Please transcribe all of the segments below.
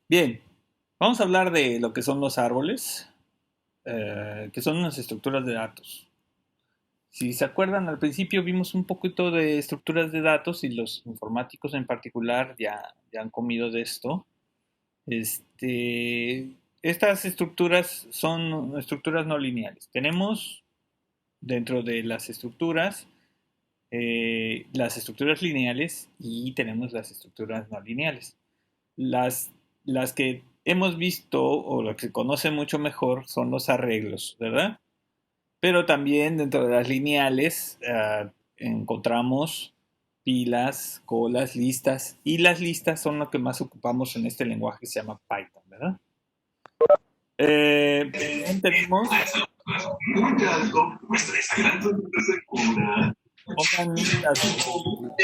Bien, vamos a hablar de lo que son los árboles, que son unas estructuras de datos. Si se acuerdan, al principio vimos un poquito de estructuras de datos y los informáticos en particular ya han comido de esto. Estas estructuras son estructuras no lineales. Tenemos dentro de las estructuras lineales y tenemos las estructuras no lineales. Las, las que hemos visto o lo que se conoce mucho mejor son los arreglos, ¿verdad? Pero también dentro de las lineales encontramos pilas, colas, listas, y las listas son lo que más ocupamos en este lenguaje que se llama Python, ¿verdad? También tenemos, pongan mute a su mascota.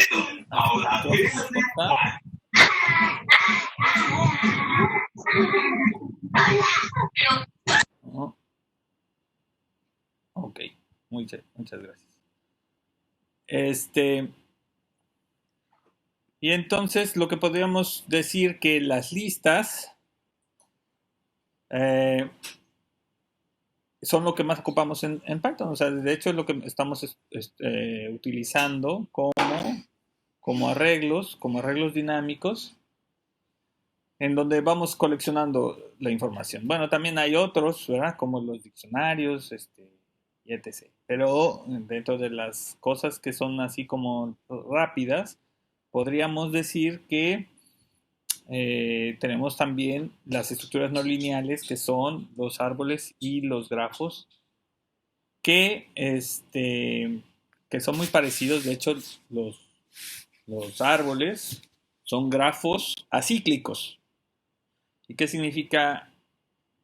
¿No? Ok, muchas gracias. Este, y entonces lo que podríamos decir que las listas eh, son lo que más ocupamos en Python. O sea, de hecho es lo que estamos utilizando como arreglos dinámicos, en donde vamos coleccionando la información. Bueno, también hay otros, ¿verdad? Como los diccionarios, y etc. Pero dentro de las cosas que son así como rápidas, podríamos decir que tenemos también las estructuras no lineales, que son los árboles y los grafos, que, que son muy parecidos. De hecho, los, los árboles son grafos acíclicos. ¿Y qué significa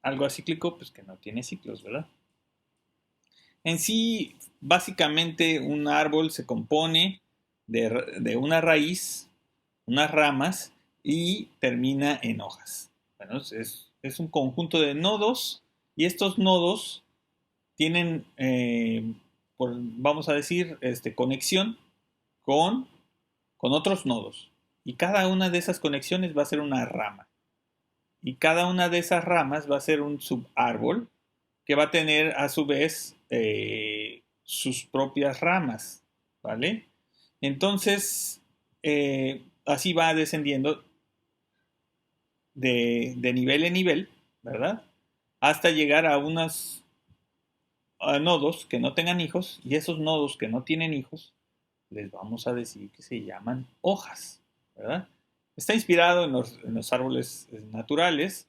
algo acíclico? Pues que no tiene ciclos, ¿verdad? En sí, básicamente un árbol se compone de una raíz, unas ramas y termina en hojas. Bueno, es un conjunto de nodos y estos nodos tienen, vamos a decir, conexión con, con otros nodos. Y cada una de esas conexiones va a ser una rama. Y cada una de esas ramas va a ser un subárbol que va a tener a su vez sus propias ramas, ¿vale? Entonces, así va descendiendo de nivel en nivel, ¿verdad? Hasta llegar a unos nodos que no tengan hijos, y esos nodos que no tienen hijos les vamos a decir que se llaman hojas, ¿verdad? Está inspirado en los árboles naturales,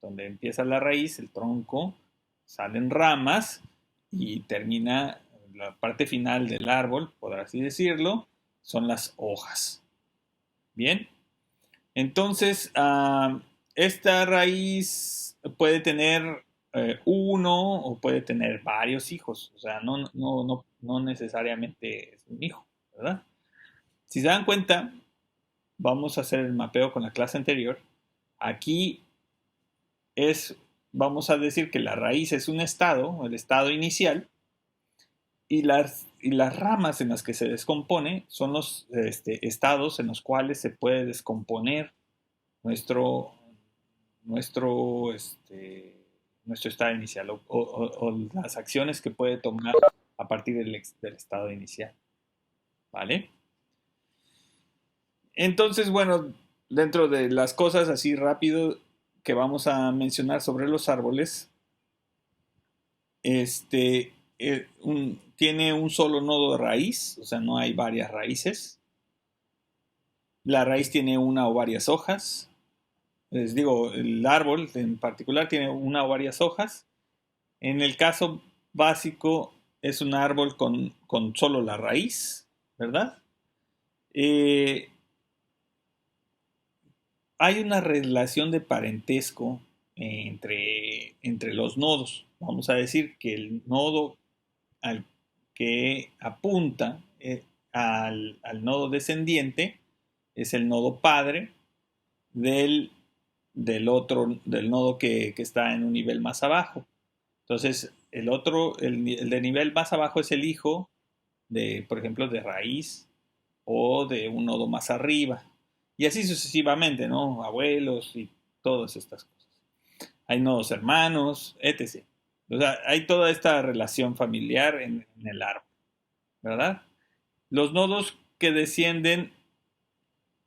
donde empieza la raíz, el tronco, salen ramas y termina la parte final del árbol, por así decirlo, son las hojas. Bien, entonces esta raíz puede tener uno o puede tener varios hijos, o sea, no necesariamente es un hijo, ¿verdad? Si se dan cuenta, vamos a hacer el mapeo con la clase anterior. Aquí es, vamos a decir que la raíz es un estado, el estado inicial, y las ramas en las que se descompone son los estados en los cuales se puede descomponer nuestro, nuestro, nuestro estado inicial o las acciones que puede tomar a partir del estado inicial. ¿Vale? Entonces, bueno, dentro de las cosas así rápido que vamos a mencionar sobre los árboles, tiene un solo nodo de raíz, o sea, no hay varias raíces. La raíz tiene una o varias hojas. Les digo, el árbol en particular tiene una o varias hojas. En el caso básico es un árbol con solo la raíz, ¿verdad? Eh, Hay una relación de parentesco entre los nodos. Vamos a decir que el nodo al que apunta al nodo descendiente es el nodo padre del, del nodo que está en un nivel más abajo. Entonces, el de nivel más abajo es el hijo de, por ejemplo, de raíz o de un nodo más arriba. Y así sucesivamente, ¿no? Abuelos y todas estas cosas. Hay nodos hermanos, etc. O sea, hay toda esta relación familiar en el árbol, ¿verdad? Los nodos que descienden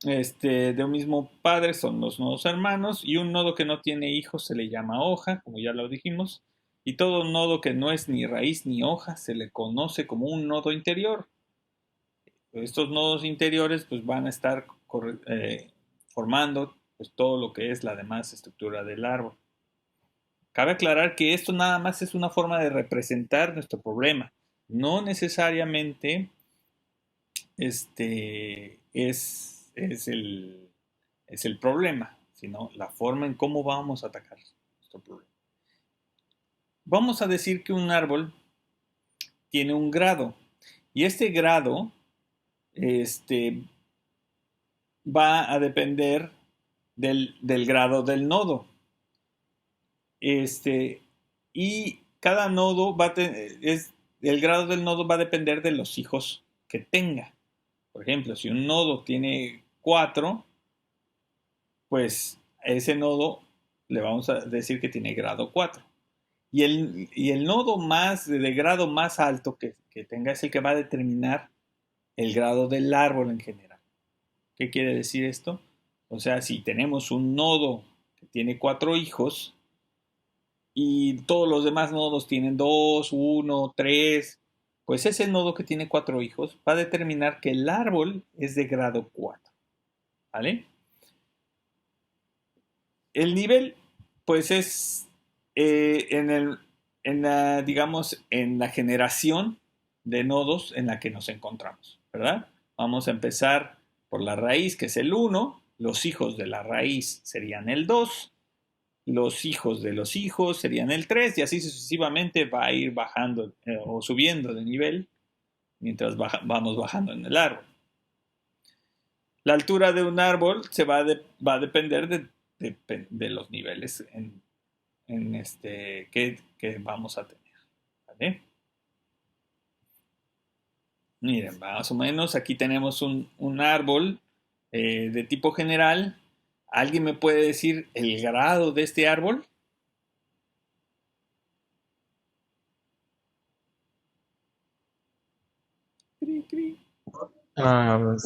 de un mismo padre son los nodos hermanos, y un nodo que no tiene hijos se le llama hoja, como ya lo dijimos, y todo nodo que no es ni raíz ni hoja se le conoce como un nodo interior. Estos nodos interiores pues van a estar formando pues todo lo que es la demás estructura del árbol. Cabe aclarar que esto nada más es una forma de representar nuestro problema. No necesariamente es el problema, sino la forma en cómo vamos a atacar nuestro problema. Vamos a decir que un árbol tiene un grado, y este grado va a depender del grado del nodo. Y cada nodo el grado del nodo va a depender de los hijos que tenga. Por ejemplo, si un nodo tiene 4, pues a ese nodo le vamos a decir que tiene grado 4. Y el nodo de grado más alto que tenga es el que va a determinar el grado del árbol en general. ¿Qué quiere decir esto? O sea, si tenemos un nodo que tiene 4 hijos y todos los demás nodos tienen 2, 1, 3, pues ese nodo que tiene 4 hijos va a determinar que el árbol es de grado 4. ¿Vale? El nivel, pues es digamos, en la generación de nodos en la que nos encontramos, ¿verdad? Vamos a empezar por la raíz, que es el 1. Los hijos de la raíz serían el 2. Los hijos de los hijos serían el 3, y así sucesivamente va a ir bajando o subiendo de nivel mientras vamos bajando en el árbol. La altura de un árbol va a depender de los niveles que vamos a tener. ¿Vale? Miren, más o menos aquí tenemos un árbol de tipo general. ¿Alguien me puede decir el grado de este árbol?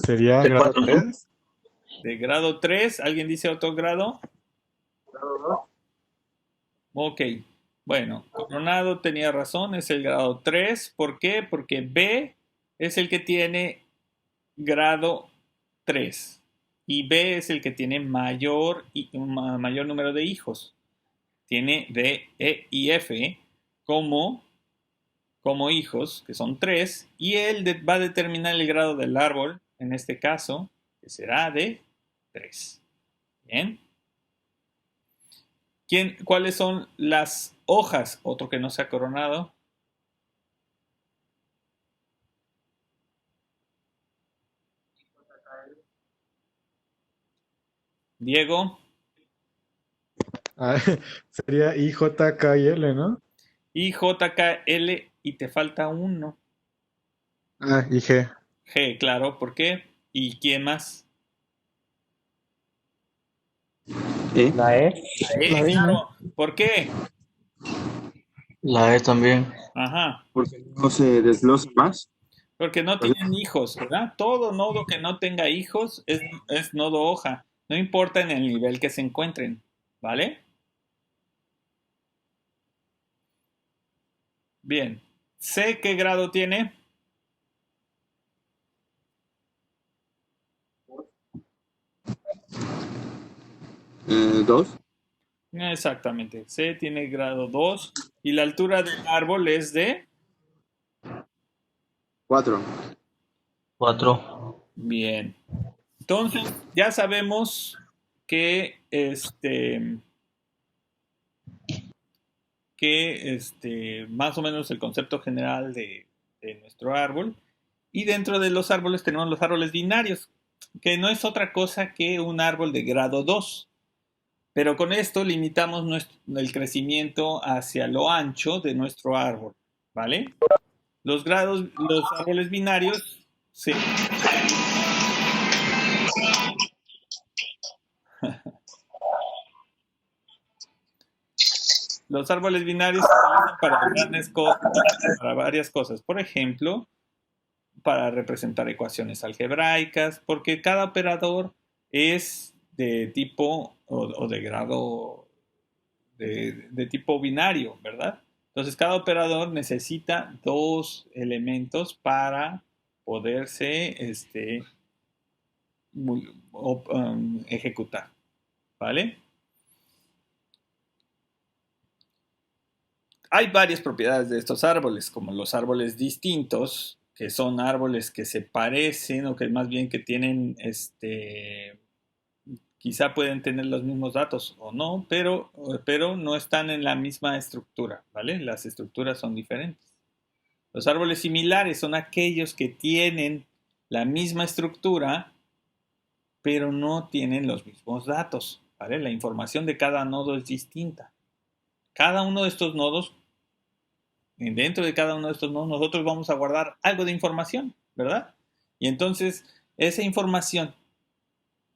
Sería grado 3. De grado 3. ¿Alguien dice otro grado? Grado 2. Ok. Bueno, Coronado tenía razón, es el grado 3. ¿Por qué? Porque B es el que tiene grado 3. Y B es el que tiene mayor número de hijos. Tiene D, E y F como hijos, que son 3. Y él va a determinar el grado del árbol, en este caso, que será de 3. Bien. ¿Cuáles son las hojas? Otro que no se ha coronado. Diego. Sería IJKL, ¿no? IJKL, y te falta uno. Y G. G, claro, ¿por qué? ¿Y quién más? La E. La E, claro. ¿Por qué? La E también. Ajá. Porque no se desglosa más. Porque no tienen hijos, ¿verdad? Todo nodo que no tenga hijos es nodo hoja. No importa en el nivel que se encuentren, ¿vale? Bien. ¿C qué grado tiene? ¿2? Exactamente. C tiene grado 2. Y la altura del árbol es de 4. 4. Bien. Entonces, ya sabemos que más o menos el concepto general de nuestro árbol. Y dentro de los árboles tenemos los árboles binarios, que no es otra cosa que un árbol de grado 2. Pero con esto limitamos el crecimiento hacia lo ancho de nuestro árbol, ¿vale? Los árboles binarios, sí. los árboles binarios se utilizan para varias cosas. Por ejemplo, para representar ecuaciones algebraicas, porque cada operador es de tipo o de grado de tipo binario, ¿verdad? Entonces, cada operador necesita dos elementos para poderse ejecutar, ¿vale? Hay varias propiedades de estos árboles, como los árboles distintos, que son árboles que se parecen o que más bien que tienen, quizá pueden tener los mismos datos o no, pero no están en la misma estructura, ¿vale? Las estructuras son diferentes. Los árboles similares son aquellos que tienen la misma estructura, pero no tienen los mismos datos, ¿vale? La información de cada nodo es distinta. Cada uno de estos nodos, dentro de cada uno de estos nodos, nosotros vamos a guardar algo de información, ¿verdad? Y entonces, esa información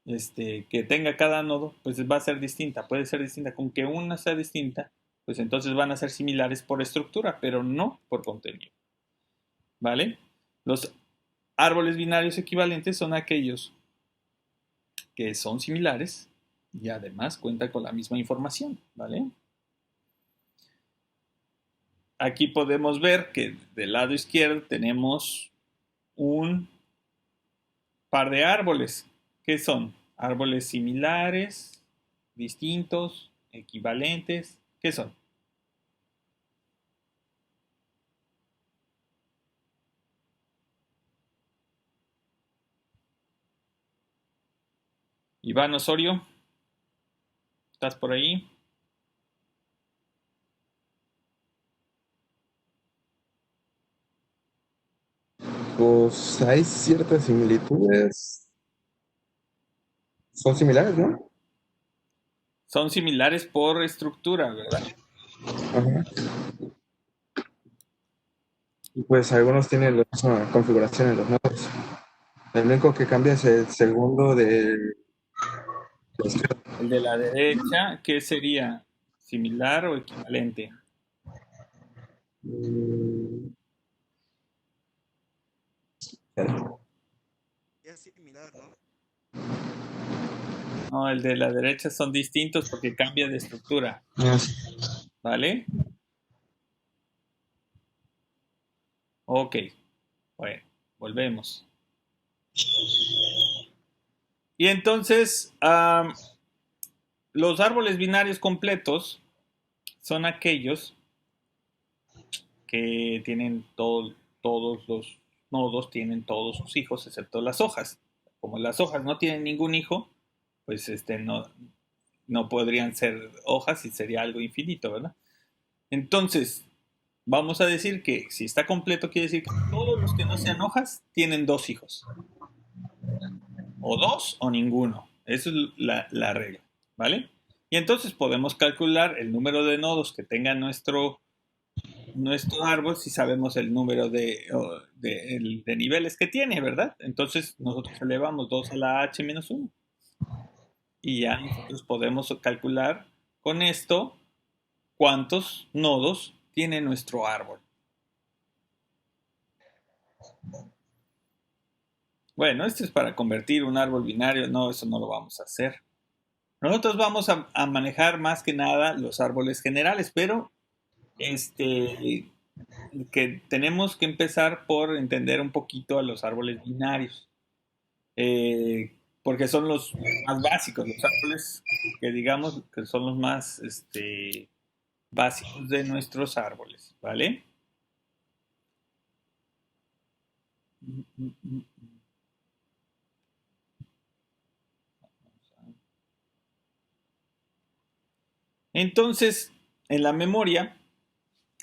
que tenga cada nodo, pues va a ser distinta, puede ser distinta. Con que una sea distinta, pues entonces van a ser similares por estructura, pero no por contenido, ¿vale? Los árboles binarios equivalentes son aquellos que son similares y además cuentan con la misma información, ¿vale? Aquí podemos ver que del lado izquierdo tenemos un par de árboles, que son árboles similares, distintos, equivalentes. ¿Qué son? Iván Osorio, ¿estás por ahí? Pues hay ciertas similitudes. Son similares, ¿no? Son similares por estructura, ¿verdad? Ajá. Y pues algunos tienen la misma configuración en los nodos. El único que cambia es el segundo de la izquierda. El de la derecha, ¿qué sería? ¿Similar o equivalente? Es similar, ¿no? No, el de la derecha son distintos porque cambia de estructura, ¿vale? Ok, bueno, volvemos. Y entonces, los árboles binarios completos son aquellos que tienen todos los nodos, tienen todos sus hijos, excepto las hojas. Como las hojas no tienen ningún hijo, pues no podrían ser hojas y sería algo infinito, ¿verdad? Entonces, vamos a decir que si está completo, quiere decir que todos los que no sean hojas tienen dos hijos. O dos o ninguno. Esa es la regla, ¿vale? Y entonces podemos calcular el número de nodos que tenga nuestro árbol si sabemos el número de niveles que tiene, ¿verdad? Entonces nosotros elevamos 2 a la h menos 1. Y ya nosotros podemos calcular con esto cuántos nodos tiene nuestro árbol. Bueno, esto es para convertir un árbol binario. No, eso no lo vamos a hacer. Nosotros vamos a manejar más que nada los árboles generales, pero que tenemos que empezar por entender un poquito a los árboles binarios. Porque son los más básicos, los árboles que digamos que son los más básicos de nuestros árboles, ¿vale? Entonces, en la memoria,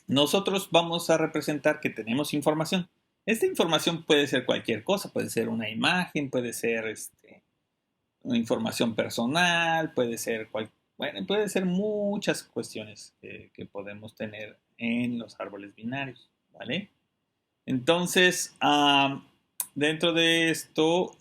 nosotros vamos a representar que tenemos información. Esta información puede ser cualquier cosa, puede ser una imagen, puede ser una información personal, puede ser puede ser muchas cuestiones que podemos tener en los árboles binarios, ¿vale? Entonces, dentro de esto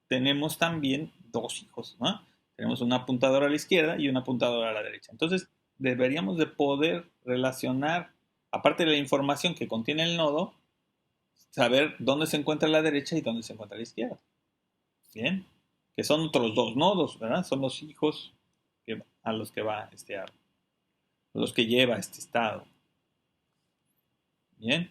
tenemos también dos hijos, ¿no? Tenemos un apuntador a la izquierda y un apuntador a la derecha. Entonces, deberíamos de poder relacionar, aparte de la información que contiene el nodo, saber dónde se encuentra la derecha y dónde se encuentra la izquierda. Bien, que son otros dos nodos, ¿verdad? Son los hijos a los que va este árbol, los que lleva este estado. Bien.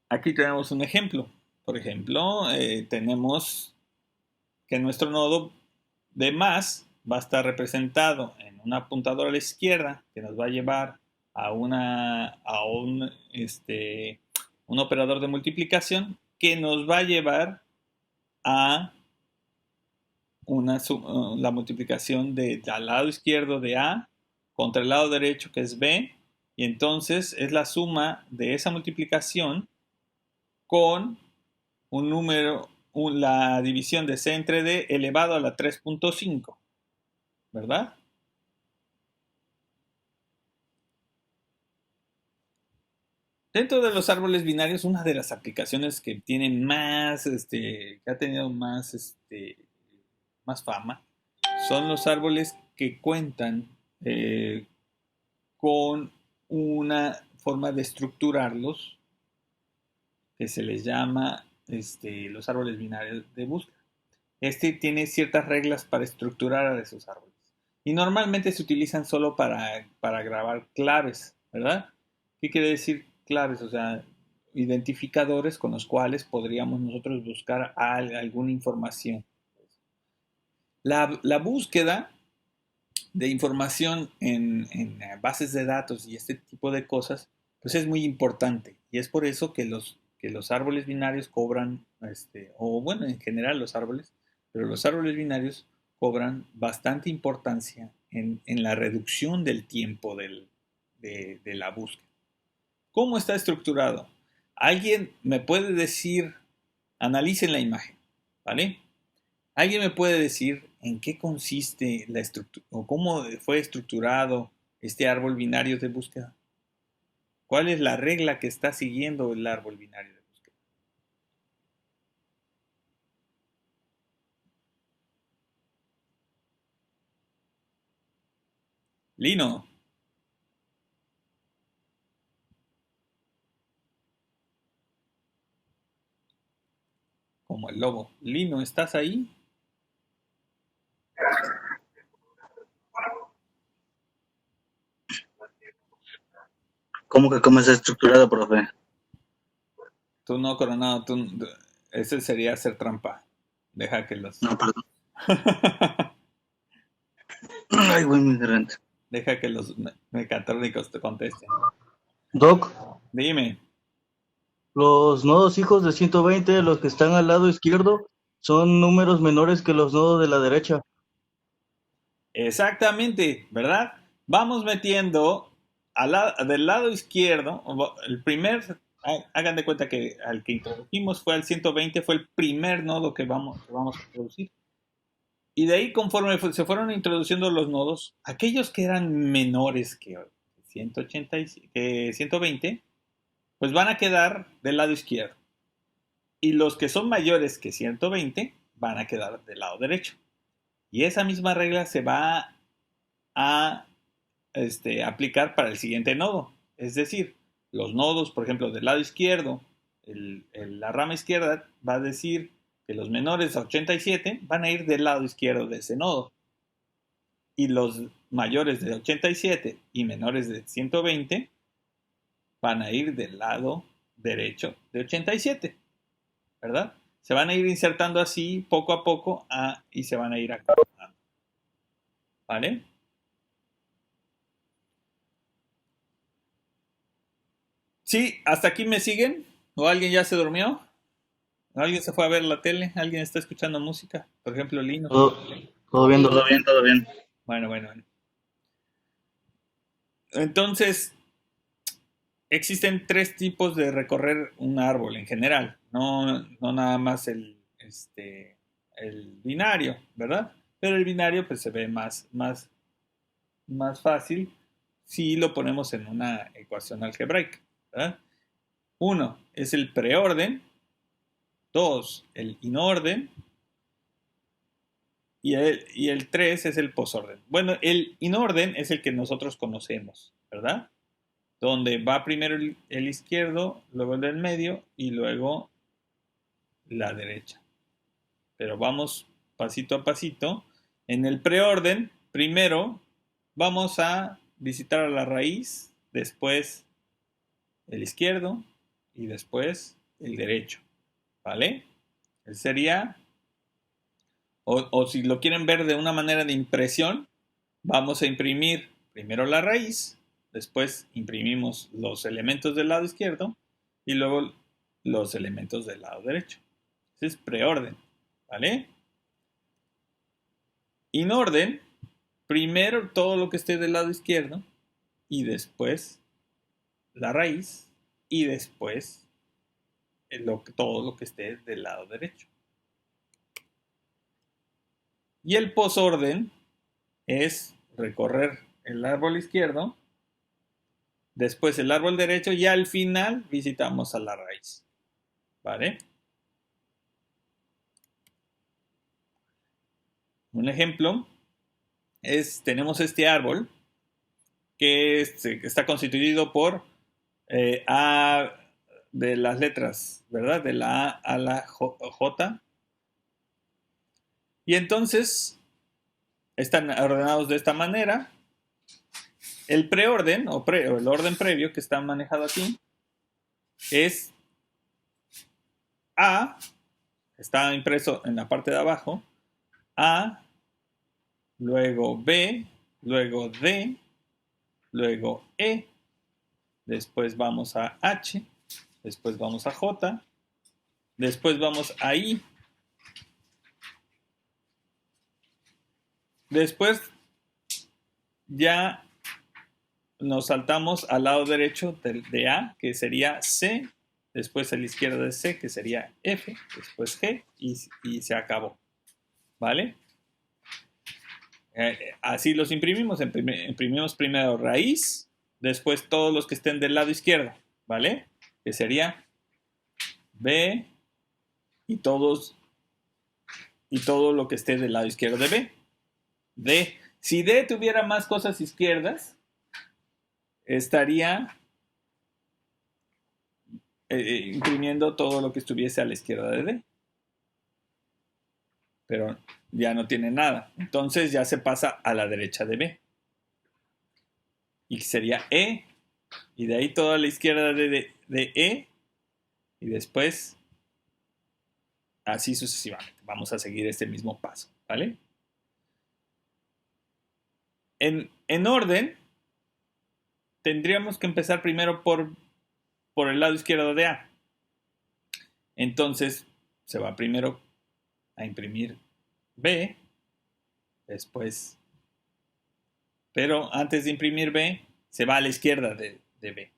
Aquí tenemos un ejemplo. Por ejemplo, tenemos que nuestro nodo de más va a estar representado en un apuntador a la izquierda que nos va a llevar a un operador de multiplicación que nos va a llevar a la multiplicación al lado izquierdo de A contra el lado derecho que es B, y entonces es la suma de esa multiplicación con un número, la división de C entre D elevado a la 3.5, ¿verdad? Dentro de los árboles binarios, una de las aplicaciones que tienen más, que ha tenido más fama, son los árboles que cuentan con una forma de estructurarlos que se les llama los árboles binarios de búsqueda. Tiene ciertas reglas para estructurar a esos árboles. Y normalmente se utilizan solo para grabar claves, ¿verdad? ¿Qué quiere decir claves? O sea, identificadores con los cuales podríamos nosotros buscar alguna información. La búsqueda de información en bases de datos y este tipo de cosas, pues es muy importante. Y es por eso que los árboles binarios cobran, o bueno, en general los árboles, pero los árboles binarios cobran bastante importancia en la reducción del tiempo de la búsqueda. ¿Cómo está estructurado? Alguien me puede decir, analicen la imagen, ¿vale? ¿Alguien me puede decir en qué consiste la estructura o cómo fue estructurado este árbol binario de búsqueda? ¿Cuál es la regla que está siguiendo el árbol binario de búsqueda? Lino. Como el lobo. Lino, ¿estás ahí? ¿Cómo está estructurado, profe? Tú no, Coronado. Ese sería hacer trampa. Deja que los... No, perdón. Ay, güey, mi garganta. Deja que los mecatrónicos te contesten. Doc, Dime. los nodos hijos de 120, los que están al lado izquierdo, son números menores que los nodos de la derecha. Exactamente, ¿verdad? Vamos metiendo del lado izquierdo, el primer, hagan de cuenta que al que introdujimos fue al 120, fue el primer nodo que vamos a introducir. Y de ahí, conforme se fueron introduciendo los nodos, aquellos que eran menores que 120, pues van a quedar del lado izquierdo. Y los que son mayores que 120 van a quedar del lado derecho. Y esa misma regla se va a aplicar para el siguiente nodo. Es decir, los nodos, por ejemplo, del lado izquierdo, la rama izquierda va a decir que los menores a 87 van a ir del lado izquierdo de ese nodo. Y los mayores de 87 y menores de 120 van a ir del lado derecho de 87, ¿verdad? Se van a ir insertando así poco a poco y se van a ir acomodando. ¿Vale? Sí, ¿hasta aquí me siguen? ¿O alguien ya se durmió? ¿Alguien se fue a ver la tele? ¿Alguien está escuchando música? Por ejemplo, Lino. Todo bien, Todo bien, todo bien. Bueno. Entonces, existen tres tipos de recorrer un árbol en general. No nada más el binario, ¿verdad? Pero el binario pues se ve más fácil si lo ponemos en una ecuación algebraica, ¿verdad? Uno es el preorden, 2 el inorden y el 3 es el posorden. Bueno, el inorden es el que nosotros conocemos, ¿verdad? Donde va primero el izquierdo, luego el del medio y luego la derecha. Pero vamos pasito a pasito. En el preorden, primero vamos a visitar a la raíz, después el izquierdo y después el derecho, ¿vale? Sería, o si lo quieren ver de una manera de impresión, vamos a imprimir primero la raíz, después imprimimos los elementos del lado izquierdo y luego los elementos del lado derecho. Ese es preorden, ¿vale? Inorden, primero todo lo que esté del lado izquierdo y después la raíz y después todo lo que esté del lado derecho. Y el posorden es recorrer el árbol izquierdo, después el árbol derecho y al final visitamos a la raíz, ¿vale? Un ejemplo es, tenemos este árbol que está constituido por A de las letras, ¿verdad? De la A a la J. Y entonces están ordenados de esta manera. El preorden o el orden previo que está manejado aquí es A, está impreso en la parte de abajo, A, luego B, luego D, luego E, después vamos a H, después vamos a J, después vamos a I, después ya nos saltamos al lado derecho de A, que sería C, después a la izquierda de C, que sería F, después G, y se acabó, ¿vale? Así los imprimimos. Imprimimos primero raíz, después todos los que estén del lado izquierdo, ¿vale? Que sería B y todo lo que esté del lado izquierdo de B. D. Si D tuviera más cosas izquierdas, estaría imprimiendo todo lo que estuviese a la izquierda de D. Pero ya no tiene nada. Entonces ya se pasa a la derecha de B. Y sería E. Y de ahí toda la izquierda de E. Y después así sucesivamente. Vamos a seguir este mismo paso, ¿vale? En orden, tendríamos que empezar primero por el lado izquierdo de A. Entonces se va primero a imprimir B, después, pero antes de imprimir B, se va a la izquierda de B.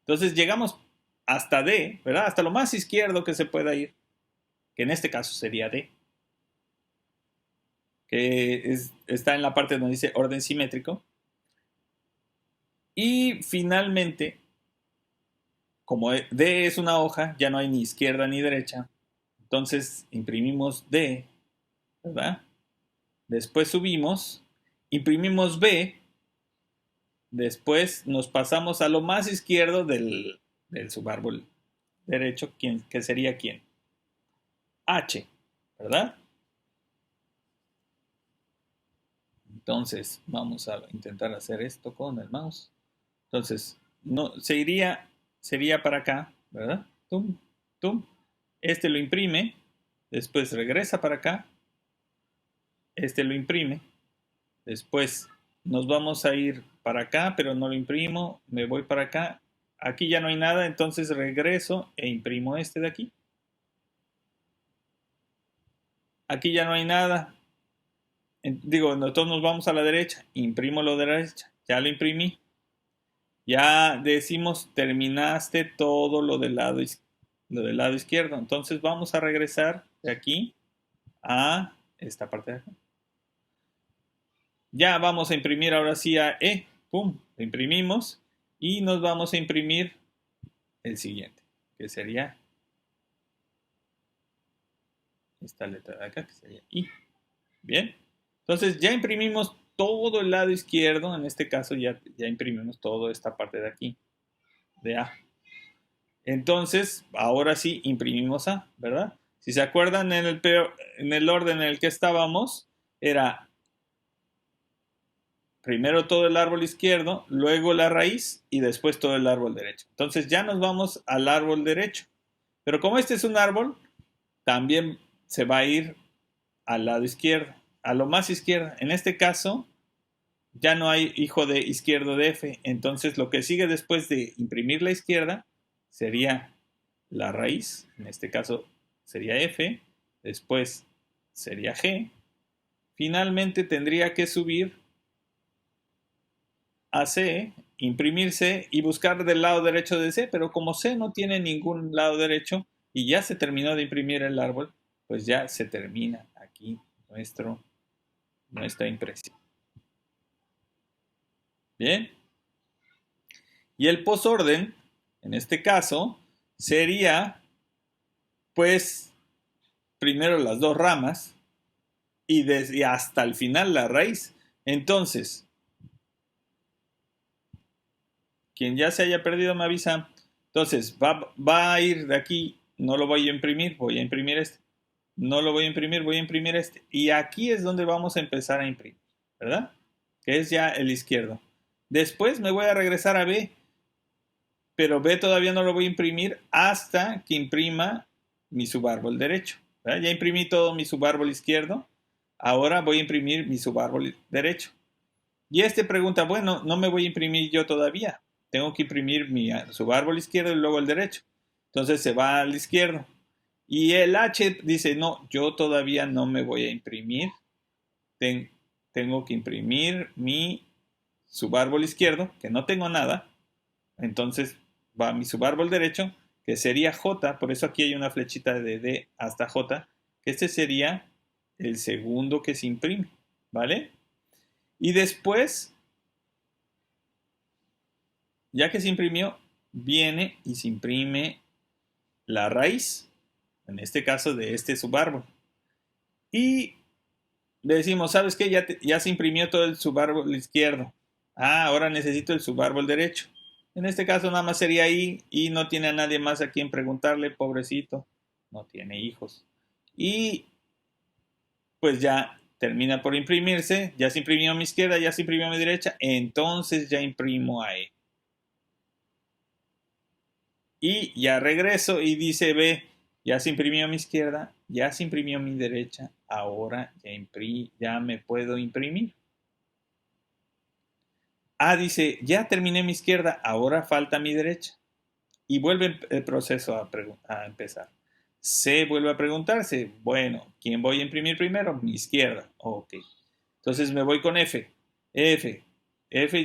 Entonces llegamos hasta D, ¿verdad? Hasta lo más izquierdo que se pueda ir, que en este caso sería D, que está en la parte donde dice orden simétrico. Y finalmente, como D es una hoja, ya no hay ni izquierda ni derecha, entonces imprimimos D, ¿verdad? Después subimos, imprimimos B, después nos pasamos a lo más izquierdo del subárbol derecho, que sería ¿quién? H, ¿verdad? Entonces vamos a intentar hacer esto con el mouse. Entonces sería para acá, ¿verdad? Tum, tum. Este lo imprime, después regresa para acá. Este lo imprime. Después nos vamos a ir para acá, pero no lo imprimo. Me voy para acá. Aquí ya no hay nada, entonces regreso e imprimo este de aquí. Aquí ya no hay nada. Digo, nosotros nos vamos a la derecha. Imprimo lo de la derecha. Ya lo imprimí. Ya decimos, terminaste todo lo del lado izquierdo. Entonces vamos a regresar de aquí a esta parte de acá. Ya vamos a imprimir ahora sí a E. Pum, lo imprimimos. Y nos vamos a imprimir el siguiente, que sería esta letra de acá, que sería I. Bien. Entonces ya imprimimos todo el lado izquierdo. En este caso ya imprimimos toda esta parte de aquí, de A. Entonces, ahora sí imprimimos A, ¿verdad? Si se acuerdan, en el orden en el que estábamos, era primero todo el árbol izquierdo, luego la raíz y después todo el árbol derecho. Entonces ya nos vamos al árbol derecho. Pero como este es un árbol, también se va a ir al lado izquierdo, a lo más izquierdo. En este caso, ya no hay hijo de izquierdo de F. Entonces lo que sigue después de imprimir la izquierda sería la raíz. En este caso sería F. Después sería G. Finalmente tendría que subir a C, imprimir C y buscar del lado derecho de C. Pero como C no tiene ningún lado derecho y ya se terminó de imprimir el árbol, pues ya se termina aquí nuestra impresión. Bien. Y el posorden, en este caso, sería, pues, primero las dos ramas y hasta el final la raíz. Entonces, quien ya se haya perdido me avisa. Entonces, va a ir de aquí, no lo voy a imprimir, voy a imprimir este. No lo voy a imprimir este. Y aquí es donde vamos a empezar a imprimir, ¿verdad? Que es ya el izquierdo. Después me voy a regresar a B, pero B todavía no lo voy a imprimir hasta que imprima mi subárbol derecho, ¿verdad? Ya imprimí todo mi subárbol izquierdo, ahora voy a imprimir mi subárbol derecho. Y este pregunta, bueno, no me voy a imprimir yo todavía, tengo que imprimir mi subárbol izquierdo y luego el derecho. Entonces se va al izquierdo. Y el H dice, no, yo todavía no me voy a imprimir, tengo que imprimir mi subárbol izquierdo, que no tengo nada. Entonces va mi subárbol derecho, que sería J, por eso aquí hay una flechita de D hasta J, que este sería el segundo que se imprime, ¿vale? Y después, ya que se imprimió, viene y se imprime la raíz, en este caso de este subárbol. Y le decimos, ¿sabes qué? Ya se imprimió todo el subárbol izquierdo. Ahora necesito el subárbol derecho. En este caso nada más sería I y no tiene a nadie más a quien preguntarle, pobrecito. No tiene hijos. Y pues ya termina por imprimirse. Ya se imprimió a mi izquierda, ya se imprimió a mi derecha. Entonces ya imprimo a E. Y ya regreso y dice B, ya se imprimió a mi izquierda, ya se imprimió a mi derecha. Ahora ya me puedo imprimir. A dice, ya terminé mi izquierda, ahora falta mi derecha. Y vuelve el proceso a empezar. C vuelve a preguntarse, bueno, ¿quién voy a imprimir primero? Mi izquierda. Ok. Entonces me voy con F. F,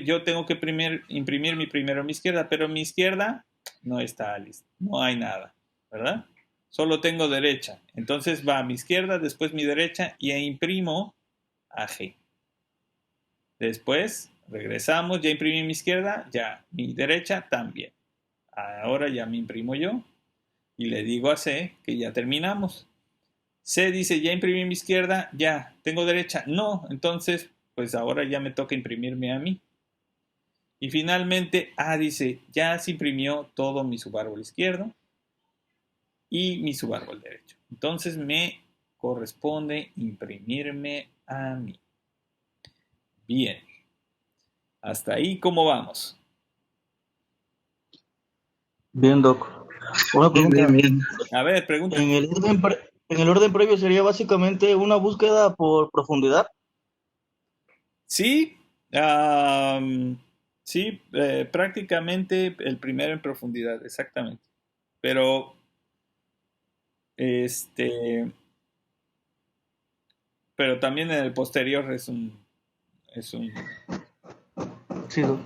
yo tengo que imprimir primero mi izquierda, pero mi izquierda no está lista. No hay nada, ¿verdad? Solo tengo derecha. Entonces va a mi izquierda, después mi derecha y imprimo a G. Después regresamos, ya imprimí mi izquierda, ya mi derecha también. Ahora ya me imprimo yo y le digo a C que ya terminamos. C dice, ya imprimí mi izquierda, ya, tengo derecha. No, entonces, pues ahora ya me toca imprimirme a mí. Y finalmente A dice, ya se imprimió todo mi subárbol izquierdo y mi subárbol derecho. Entonces me corresponde imprimirme a mí. Bien. Hasta ahí, ¿cómo vamos? Bien, Doc. Una Bien, pregunta. bien, bien. A ver, pregunta. En el orden previo sería básicamente una búsqueda por profundidad. Sí, sí, prácticamente el primero en profundidad, exactamente. Pero, pero también en el posterior es un Sí, Doc.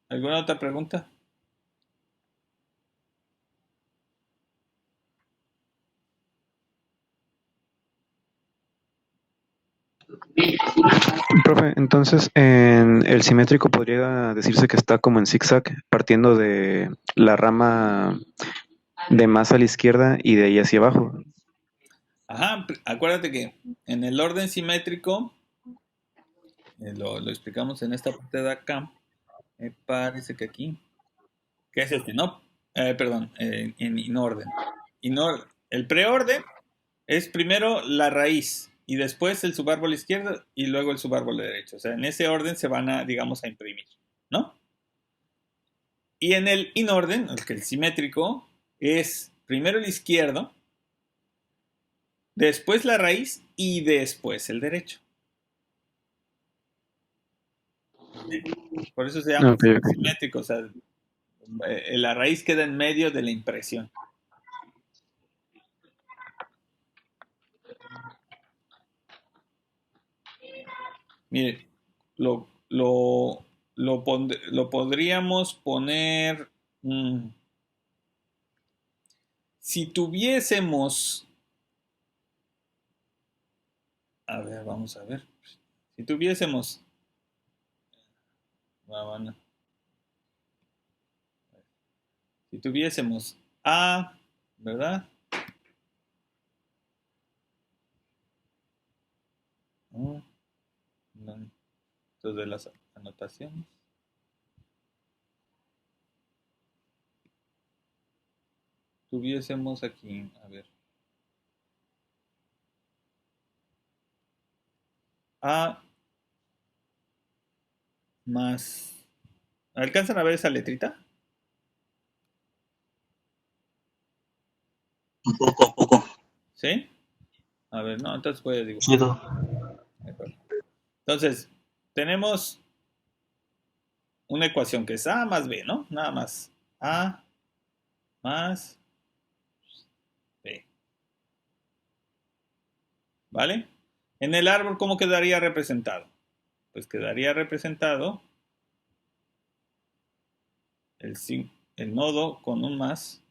¿Alguna otra pregunta? Profe, profe, entonces en el simétrico podría decirse que está como en zigzag, partiendo de la rama de más a la izquierda y de ahí hacia abajo. Ajá, acuérdate que en el orden simétrico, lo explicamos en esta parte de acá, me parece que aquí, que es este, ¿no? Perdón, en inorden. El preorden es primero la raíz y después el subárbol izquierdo y luego el subárbol derecho. O sea, en ese orden se van a, digamos, a imprimir, ¿no? Y en el inorden, el simétrico, es primero el izquierdo, después la raíz y después el derecho. Por eso se llama Ok. simétrico, o sea, la raíz queda en medio de la impresión. Mire, lo podríamos poner. Si tuviésemos. A ver, vamos a ver. Si tuviésemos. Bueno, si tuviésemos A, ¿verdad? Esto de las anotaciones. Tuviésemos aquí, a ver. A más. ¿Alcanzan a ver esa letrita? Un poco a poco. ¿Sí? A ver, no, entonces voy a dibujar. Chido. Entonces, tenemos una ecuación que es A más B, ¿no? Nada más. A más B. ¿Vale? En el árbol, ¿cómo quedaría representado? Pues quedaría representado el nodo con un más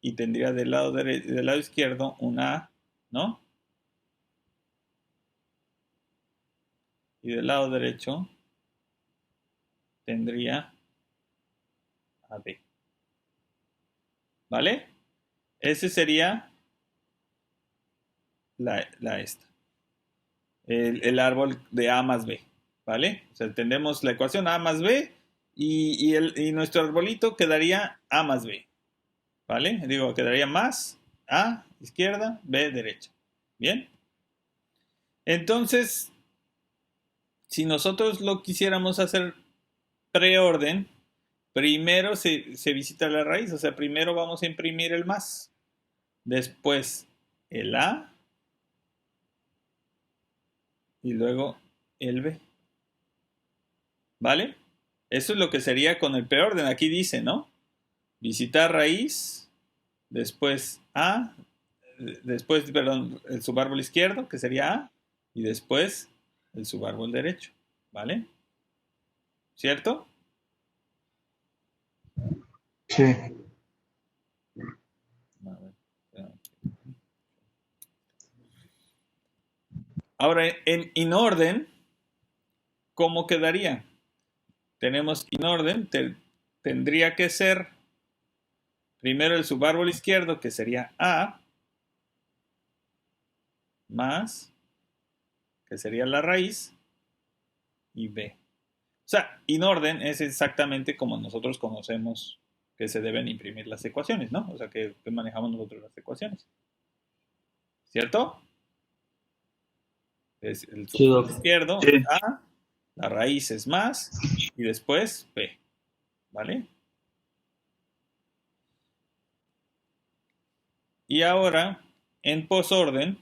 y tendría del lado izquierdo un A, ¿no? Y del lado derecho tendría AB. ¿Vale? Ese sería el árbol de A más B. ¿Vale? O sea, tenemos la ecuación A más B y nuestro arbolito quedaría A más B. ¿Vale? Digo, quedaría más A izquierda, B derecha. ¿Bien? Entonces, si nosotros lo quisiéramos hacer preorden, primero se visita la raíz, o sea, primero vamos a imprimir el más, después el A y luego el B. ¿Vale? Eso es lo que sería con el preorden. Aquí dice, ¿no? Visitar raíz, después A, después, perdón, el subárbol izquierdo, que sería A, y después el subárbol derecho. ¿Vale? ¿Cierto? Sí. Ahora, en inorden, ¿cómo quedaría? Tenemos inorden, tendría que ser primero el subárbol izquierdo, que sería A, más, que sería la raíz, y B. O sea, inorden es exactamente como nosotros conocemos que se deben imprimir las ecuaciones, ¿no? O sea, que manejamos nosotros las ecuaciones. ¿Cierto? Es el subárbol izquierdo, Sí. A, la raíz es más, y después B. ¿Vale? Y ahora, en posorden,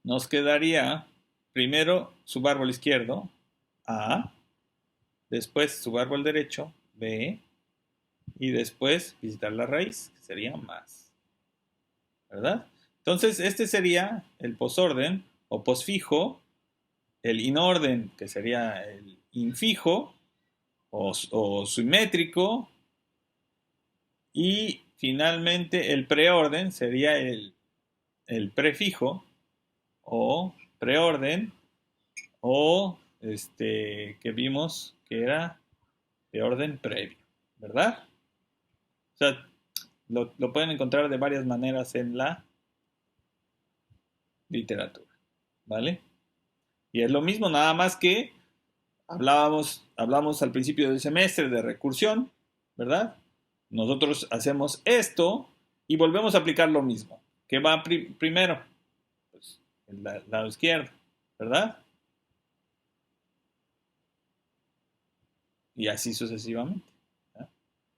nos quedaría primero subárbol izquierdo, A, después subárbol derecho, B, y después visitar la raíz, que sería más. ¿Verdad? Entonces, este sería el posorden o posfijo, el inorden, que sería el infijo o simétrico, y finalmente el preorden sería el prefijo, o preorden, o que vimos que era de orden previo, ¿verdad? O sea, lo pueden encontrar de varias maneras en la literatura, ¿vale? Y es lo mismo, nada más que hablamos al principio del semestre de recursión, ¿verdad? Nosotros hacemos esto y volvemos a aplicar lo mismo. ¿Qué va primero? Pues el lado izquierdo, ¿verdad? Y así sucesivamente. ¿verdad?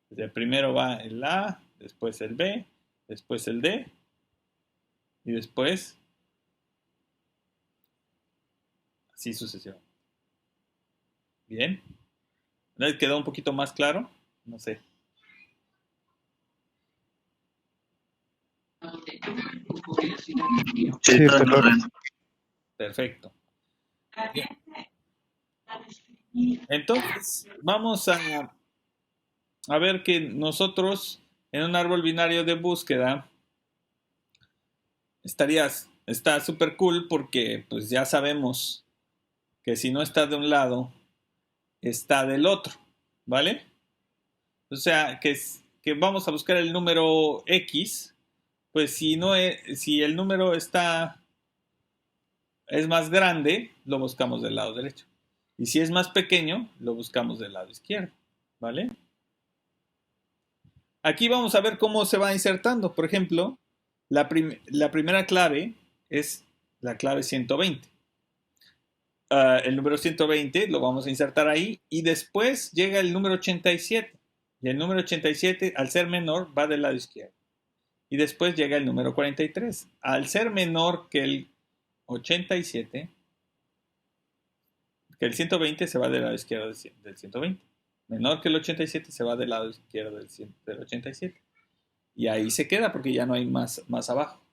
Entonces, primero va el A, después el B, después el D, y después así sucesivamente. Bien. ¿Les quedó un poquito más claro? No sé. Sí, está todo claro. bien. Perfecto. Bien. Entonces, vamos a ver que nosotros en un árbol binario de búsqueda está súper cool porque pues ya sabemos que si no está de un lado, está del otro, ¿vale? O sea, que vamos a buscar el número X, pues si el número es más grande, lo buscamos del lado derecho. Y si es más pequeño, lo buscamos del lado izquierdo, ¿vale? Aquí vamos a ver cómo se va insertando. Por ejemplo, la primera clave es la clave 120. El número 120 lo vamos a insertar ahí y después llega el número 87. Y el número 87, al ser menor, va del lado izquierdo. Y después llega el número 43. Al ser menor que el 87, que el 120 se va del lado izquierdo del 120. Menor que el 87 se va del lado izquierdo del 87. Y ahí se queda porque ya no hay más abajo.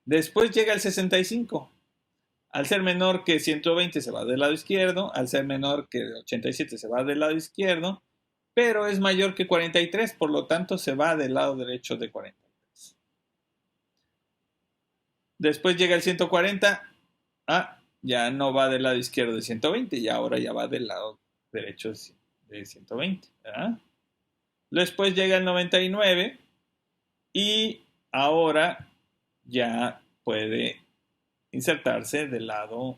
Después llega el 65. Al ser menor que 120 se va del lado izquierdo. Al ser menor que 87 se va del lado izquierdo. Pero es mayor que 43, por lo tanto se va del lado derecho de 43. Después llega el 140. Ya no va del lado izquierdo de 120 y ahora ya va del lado derecho de 120. ¿verdad? Después llega el 99 y ahora ya puede insertarse del lado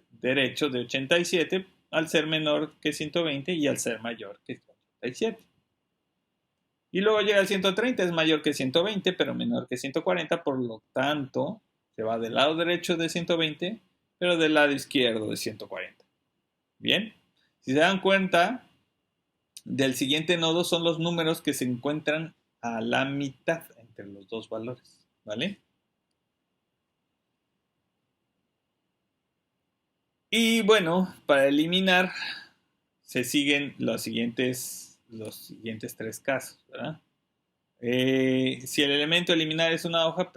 derecho de 87 al ser menor que 120 y al ser mayor que 87. Y luego llega el 130, es mayor que 120 pero menor que 140, por lo tanto se va del lado derecho de 120 pero del lado izquierdo de 140. Bien, si se dan cuenta, del siguiente nodo son los números que se encuentran a la mitad entre los dos valores, ¿vale? Y bueno, para eliminar se siguen los siguientes tres casos, ¿verdad? Si el elemento a eliminar es una hoja,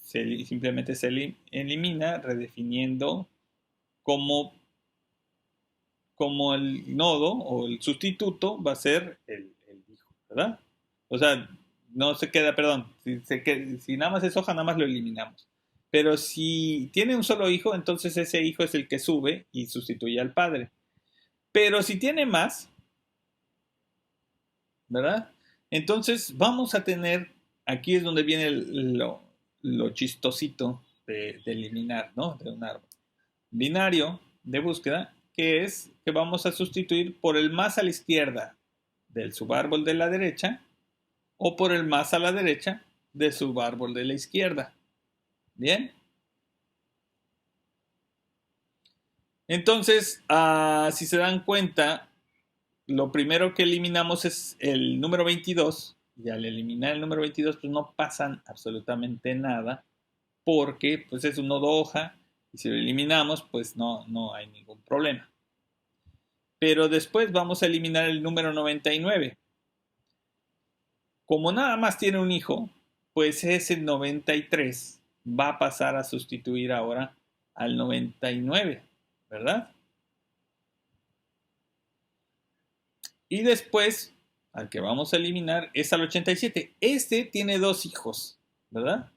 simplemente se elimina redefiniendo como el nodo o el sustituto va a ser el hijo, ¿verdad? O sea, no se queda, perdón, si nada más es hoja, nada más lo eliminamos. Pero si tiene un solo hijo, entonces ese hijo es el que sube y sustituye al padre. Pero si tiene más, ¿verdad? Entonces vamos a tener, aquí es donde viene lo chistosito de eliminar, ¿no? De un árbol binario de búsqueda, que es que vamos a sustituir por el más a la izquierda del subárbol de la derecha o por el más a la derecha del subárbol de la izquierda. ¿Bien? Entonces, si se dan cuenta, lo primero que eliminamos es el número 22 y al eliminar el número 22 pues no pasan absolutamente nada porque pues es un nodo hoja y si lo eliminamos pues no hay ningún problema. Pero después vamos a eliminar el número 99. Como nada más tiene un hijo, pues ese 93 va a pasar a sustituir ahora al 99, ¿verdad? Y después, al que vamos a eliminar es al 87. Este tiene dos hijos, ¿verdad?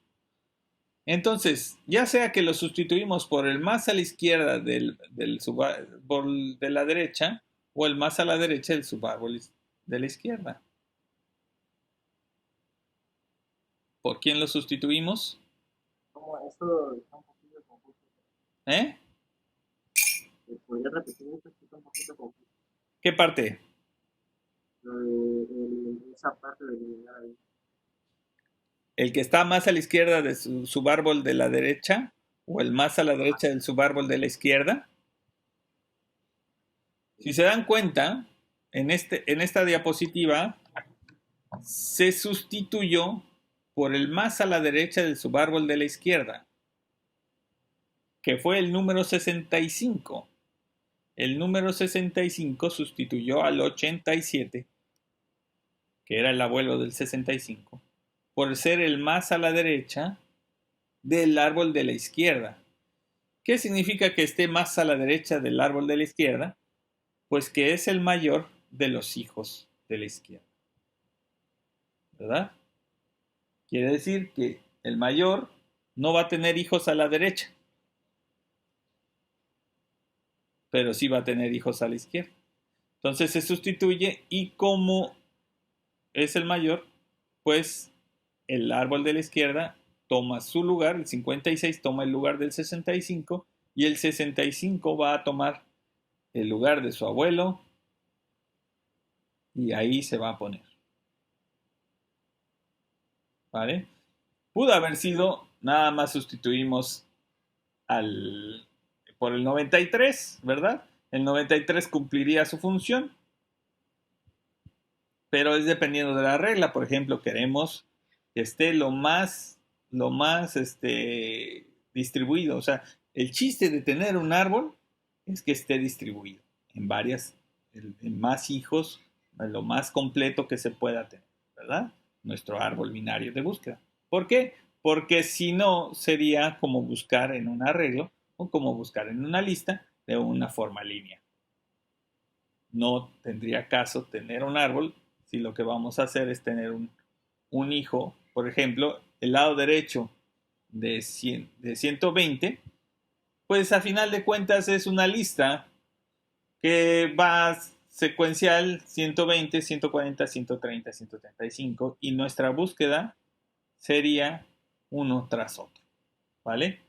Entonces, ya sea que lo sustituimos por el más a la izquierda del subárbol de la derecha o el más a la derecha del subárbol de la izquierda. ¿Por quién lo sustituimos? Como esto está un poquito confuso. ¿Eh? ¿Podría repetir esto? Está un poquito confuso. ¿Qué parte? Esa parte de eliminar ahí. ¿El que está más a la izquierda de su subárbol de la derecha o el más a la derecha del subárbol de la izquierda? Si se dan cuenta, en esta diapositiva se sustituyó por el más a la derecha del subárbol de la izquierda, que fue el número 65. El número 65 sustituyó al 87, que era el abuelo del 65, por ser el más a la derecha del árbol de la izquierda. ¿Qué significa que esté más a la derecha del árbol de la izquierda? Pues que es el mayor de los hijos de la izquierda. ¿Verdad? Quiere decir que el mayor no va a tener hijos a la derecha, pero sí va a tener hijos a la izquierda. Entonces se sustituye y como es el mayor, pues el árbol de la izquierda toma su lugar, el 56 toma el lugar del 65 y el 65 va a tomar el lugar de su abuelo y ahí se va a poner. ¿Vale? Pudo haber sido, nada más sustituimos por el 93, ¿verdad? El 93 cumpliría su función, pero es dependiendo de la regla. Por ejemplo, queremos que esté lo más distribuido. O sea, el chiste de tener un árbol es que esté distribuido en más hijos, lo más completo que se pueda tener, ¿verdad? Nuestro árbol binario de búsqueda. ¿Por qué? Porque si no, sería como buscar en un arreglo o como buscar en una lista de una forma lineal. No tendría caso tener un árbol si lo que vamos a hacer es tener un hijo. Por ejemplo, el lado derecho de 120, pues a final de cuentas es una lista que va secuencial 120, 140, 130, 135 y nuestra búsqueda sería uno tras otro, ¿vale?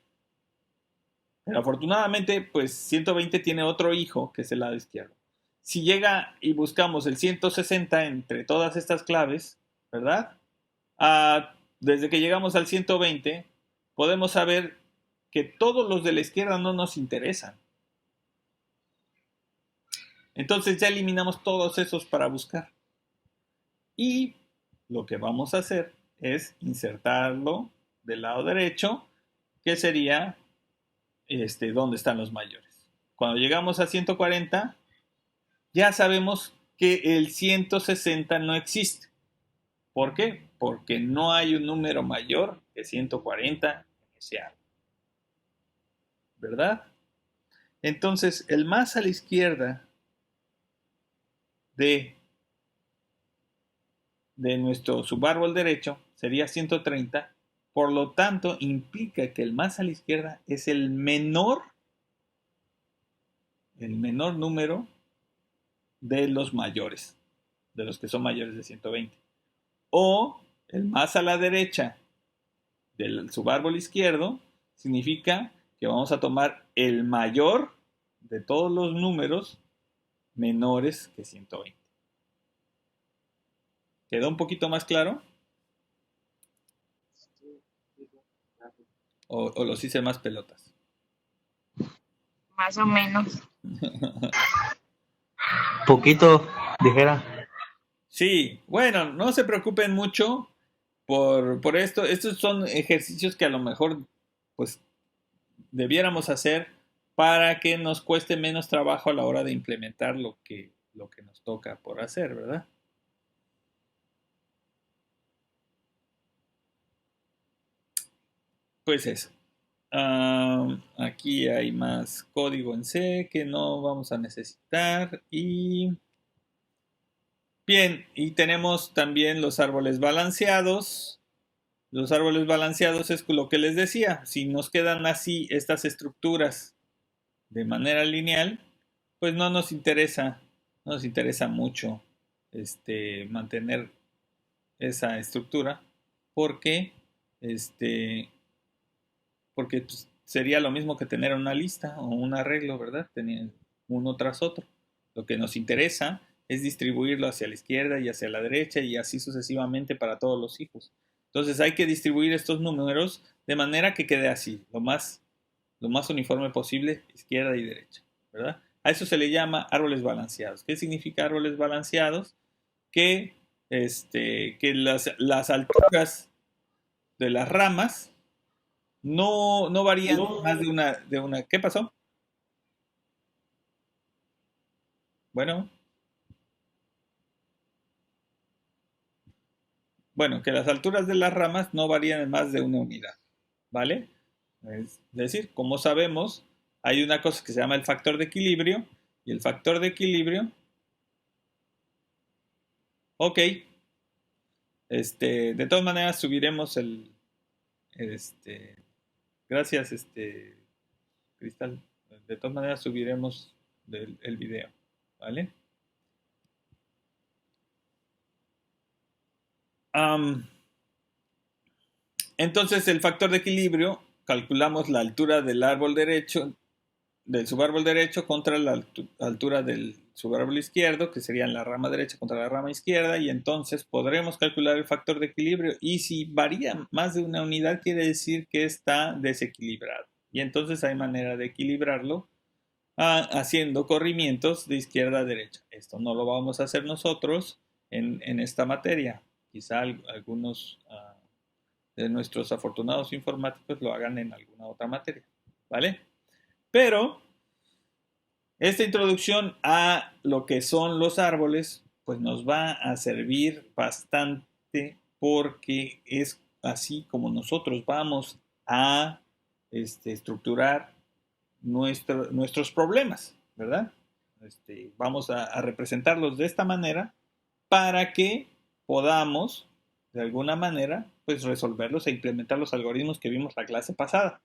Pero afortunadamente, pues 120 tiene otro hijo que es el lado izquierdo. Si llega y buscamos el 160 entre todas estas claves, ¿verdad? Desde que llegamos al 120, podemos saber que todos los de la izquierda no nos interesan. Entonces ya eliminamos todos esos para buscar. Y lo que vamos a hacer es insertarlo del lado derecho, que sería donde están los mayores. Cuando llegamos a 140, ya sabemos que el 160 no existe. ¿Por qué? Porque no hay un número mayor que 140 en ese árbol. ¿Verdad? Entonces, el más a la izquierda de nuestro subárbol derecho sería 130, por lo tanto implica que el más a la izquierda es el menor número de los mayores, de los que son mayores de 120. O el más a la derecha del subárbol izquierdo significa que vamos a tomar el mayor de todos los números menores que 120. ¿Quedó un poquito más claro? ¿O los hice más pelotas? Más o menos. Poquito, dijera. Sí, bueno, no se preocupen mucho por esto. Estos son ejercicios que a lo mejor pues debiéramos hacer para que nos cueste menos trabajo a la hora de implementar lo que nos toca por hacer, ¿verdad? Pues eso. Aquí hay más código en C que no vamos a necesitar. Y bien, y tenemos también los árboles balanceados. Los árboles balanceados es lo que les decía. Si nos quedan así estas estructuras de manera lineal, pues no nos interesa mucho mantener esa estructura porque pues, sería lo mismo que tener una lista o un arreglo, ¿verdad? Tener uno tras otro. Lo que nos interesa es distribuirlo hacia la izquierda y hacia la derecha y así sucesivamente para todos los hijos. Entonces hay que distribuir estos números de manera que quede así, lo más uniforme posible, izquierda y derecha, ¿verdad? A eso se le llama árboles balanceados. ¿Qué significa árboles balanceados? Que las alturas de las ramas no varían más de una. ¿Qué pasó? Bueno, que las alturas de las ramas no varían en más de una unidad, ¿vale? Es decir, como sabemos, hay una cosa que se llama el factor de equilibrio y el factor de equilibrio, ok, de todas maneras subiremos gracias, Cristal, de todas maneras subiremos el video, ¿vale? Entonces el factor de equilibrio, calculamos la altura del árbol derecho, del subárbol derecho contra la altura del subárbol izquierdo, que serían la rama derecha contra la rama izquierda, y entonces podremos calcular el factor de equilibrio, y si varía más de una unidad quiere decir que está desequilibrado, y entonces hay manera de equilibrarlo haciendo corrimientos de izquierda a derecha. Esto no lo vamos a hacer nosotros en esta materia, quizá algunos de nuestros afortunados informáticos lo hagan en alguna otra materia, ¿vale? Pero esta introducción a lo que son los árboles, pues nos va a servir bastante porque es así como nosotros vamos a estructurar nuestros problemas, ¿verdad? Vamos a representarlos de esta manera para que podamos, de alguna manera, pues resolverlos e implementar los algoritmos que vimos la clase pasada.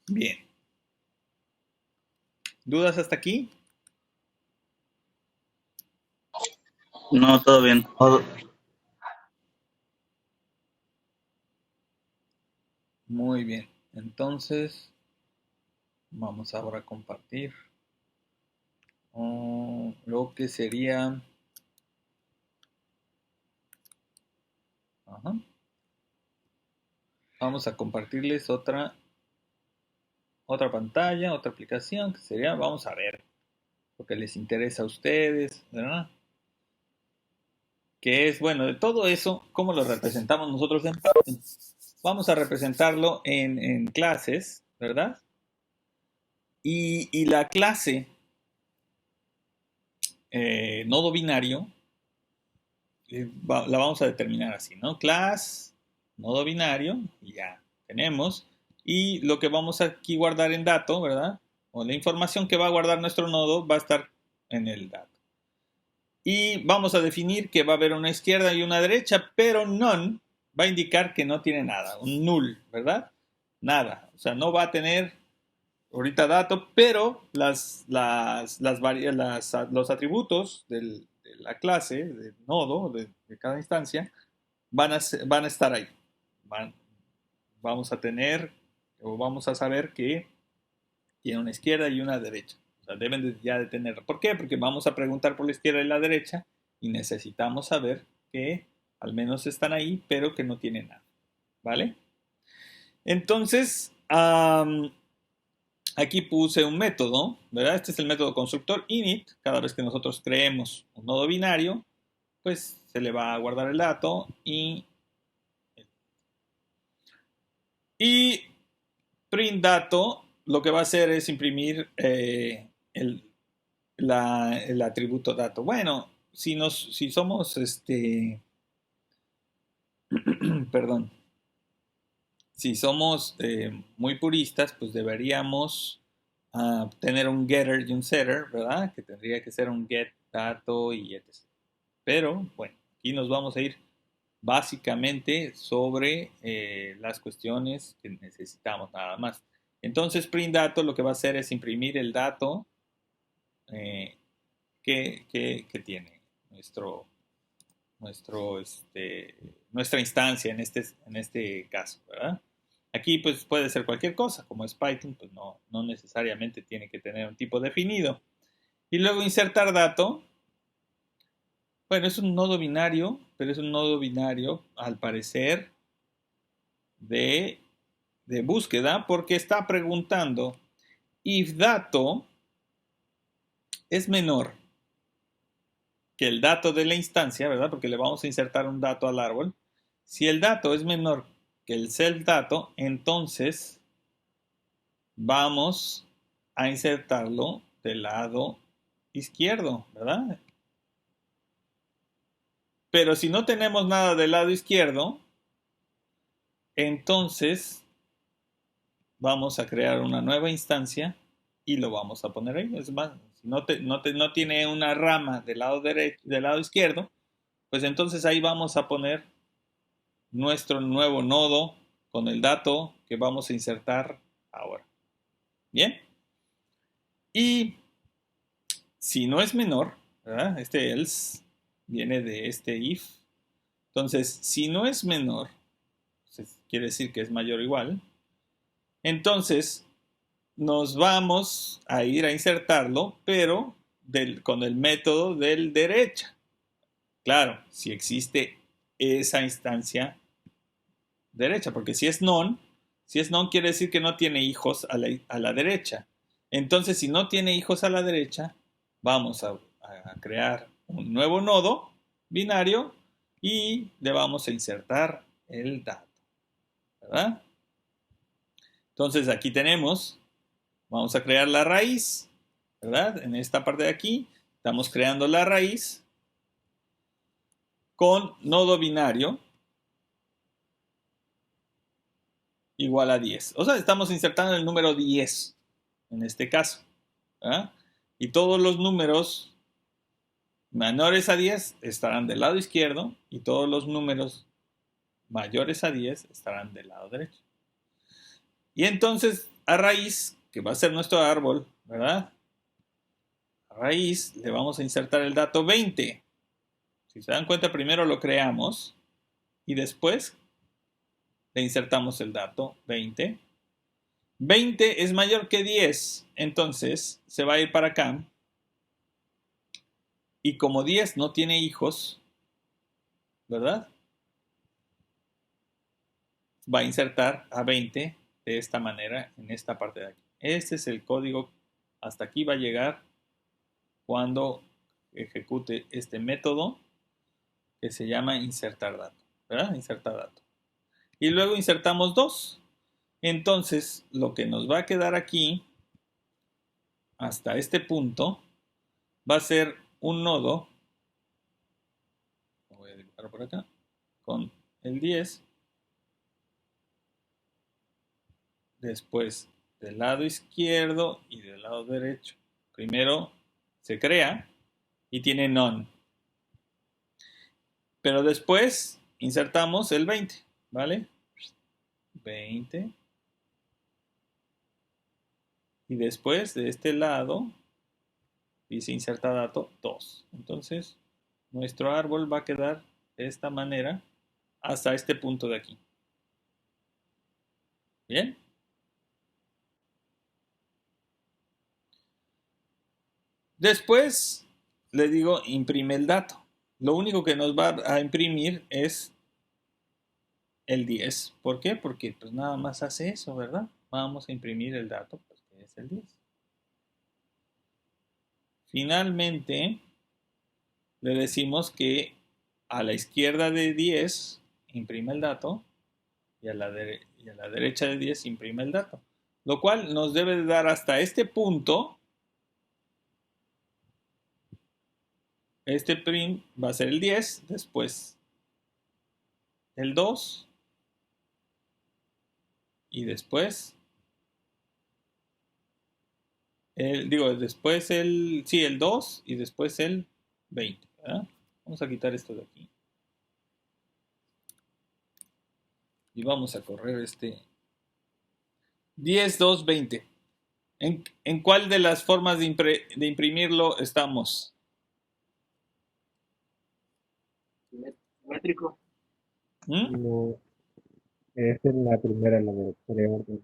Bien. ¿Dudas hasta aquí? No, todo bien. Muy bien. Entonces, vamos ahora a compartir lo que sería... Vamos a compartirles otra pantalla, otra aplicación que sería, vamos a ver lo que les interesa a ustedes, ¿verdad? Que es, bueno, de todo eso, ¿cómo lo representamos nosotros en Python? Vamos a representarlo en clases, ¿verdad? Y la clase nodo binario la vamos a determinar así, ¿no? Class, nodo binario, y ya tenemos. Y lo que vamos a aquí guardar en dato, ¿verdad? O la información que va a guardar nuestro nodo va a estar en el dato. Y vamos a definir que va a haber una izquierda y una derecha, pero none va a indicar que no tiene nada, un null, ¿verdad? Nada, o sea, no va a tener ahorita dato, pero los atributos de la clase, del nodo, de cada instancia, van a estar ahí. Vamos a tener, o vamos a saber que tiene una izquierda y una derecha. O sea, deben ya de tenerlo. ¿Por qué? Porque vamos a preguntar por la izquierda y la derecha y necesitamos saber que al menos están ahí, pero que no tienen nada. ¿Vale? Entonces, aquí puse un método, ¿verdad? Este es el método constructor init. Cada vez que nosotros creemos un nodo binario, pues se le va a guardar el dato y print dato lo que va a hacer es imprimir el atributo dato. Bueno, si somos perdón, si somos muy puristas, pues deberíamos tener un getter y un setter, ¿verdad? Que tendría que ser un get dato y etc. Pero bueno, aquí nos vamos a ir básicamente sobre las cuestiones que necesitamos nada más. Entonces, print dato lo que va a hacer es imprimir el dato que tiene nuestra instancia en este caso, ¿verdad? Aquí pues puede ser cualquier cosa, como es Python, pues no necesariamente tiene que tener un tipo definido. Y luego insertar dato. Bueno, es un nodo binario, pero es un nodo binario, al parecer, de búsqueda, porque está preguntando if dato es menor que el dato de la instancia, ¿verdad? Porque le vamos a insertar un dato al árbol. Si el dato es menor que el self dato, entonces vamos a insertarlo del lado izquierdo, ¿verdad? Pero si no tenemos nada del lado izquierdo, entonces vamos a crear una nueva instancia y lo vamos a poner ahí. Es más, si no tiene una rama del lado derecho, del lado izquierdo, pues entonces ahí vamos a poner nuestro nuevo nodo con el dato que vamos a insertar ahora. Bien. Y si no es menor, ¿verdad? Este else viene de este if. Entonces, si no es menor, pues quiere decir que es mayor o igual. Entonces, nos vamos a ir a insertarlo, pero con el método del derecha. Claro, si existe esa instancia derecha, porque si es non quiere decir que no tiene hijos a la derecha. Entonces, si no tiene hijos a la derecha, vamos a crear un nuevo nodo binario y le vamos a insertar el dato, ¿verdad? Entonces, aquí tenemos, vamos a crear la raíz, ¿verdad? En esta parte de aquí, estamos creando la raíz con nodo binario igual a 10. O sea, estamos insertando el número 10 en este caso, ¿verdad? Y todos los números menores a 10 estarán del lado izquierdo y todos los números mayores a 10 estarán del lado derecho. Y entonces a raíz, que va a ser nuestro árbol, ¿verdad? A raíz le vamos a insertar el dato 20. Si se dan cuenta, primero lo creamos y después le insertamos el dato 20. 20 es mayor que 10, entonces se va a ir para acá. Y como 10 no tiene hijos, ¿verdad? Va a insertar a 20 de esta manera en esta parte de aquí. Este es el código. Hasta aquí va a llegar cuando ejecute este método que se llama insertar dato, ¿verdad? Insertar dato. Y luego insertamos 2. Entonces, lo que nos va a quedar aquí, hasta este punto, va a ser un nodo, lo voy a dibujar por acá, con el 10. Después del lado izquierdo y del lado derecho. Primero se crea y tiene none. Pero después insertamos el 20, ¿vale? 20. Y después de este lado dice inserta dato 2. Entonces nuestro árbol va a quedar de esta manera hasta este punto de aquí. ¿Bien? Después le digo imprime el dato. Lo único que nos va a imprimir es el 10. ¿Por qué? Porque pues nada más hace eso, ¿verdad? Vamos a imprimir el dato, pues que es el 10. Finalmente le decimos que a la izquierda de 10 imprime el dato y a la derecha de 10 imprime el dato. Lo cual nos debe de dar hasta este punto. Este print va a ser el 10, después el 2 y después el 2 y después el 20, ¿verdad? Vamos a quitar esto de aquí. Y vamos a correr este 10, 2, 20. ¿En cuál de las formas de imprimirlo estamos? Simétrico. No, esa es la primera, la de preorden.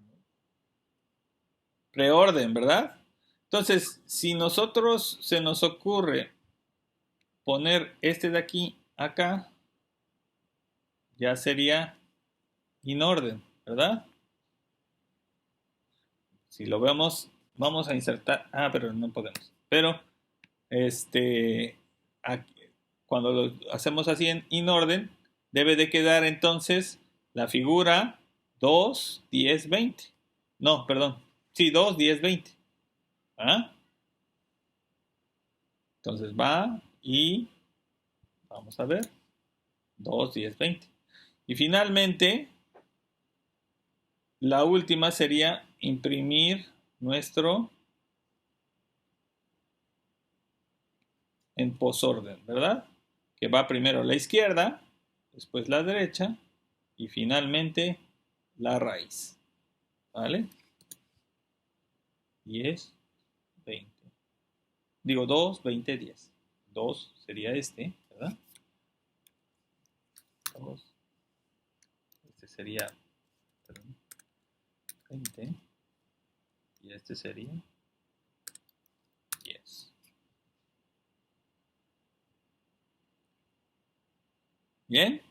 Preorden, ¿verdad? Entonces, si nosotros se nos ocurre poner este de aquí acá, ya sería inorden, ¿verdad? Si lo vemos, vamos a insertar, pero no podemos. Pero aquí, cuando lo hacemos así en inorden, debe de quedar entonces la figura 2, 10, 20. No, perdón. Sí, 2, 10, 20. ¿Ah? Entonces va y vamos a ver. 2, 10, 20. Y finalmente, la última sería imprimir nuestro en posorden, ¿verdad? Que va primero la izquierda, después la derecha y finalmente la raíz. ¿Vale? 10, 20. Digo 2, 20, 10. 2 sería este, ¿verdad? 2. Este sería 20. Y este sería 10. ¿Bien?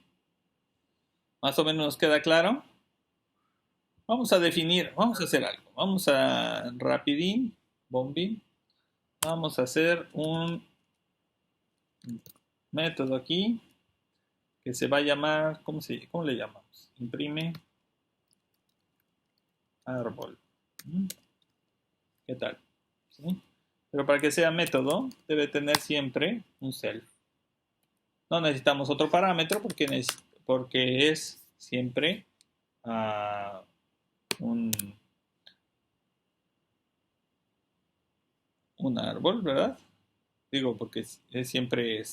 ¿Más o menos nos queda claro? Vamos a definir, vamos a hacer algo. Vamos a rapidín, bombín. Vamos a hacer un método aquí que se va a llamar, ¿cómo le llamamos? Imprime árbol. ¿Qué tal? ¿Sí? Pero para que sea método, debe tener siempre un self. No necesitamos otro parámetro porque es siempre un árbol, ¿verdad? Digo, porque es siempre,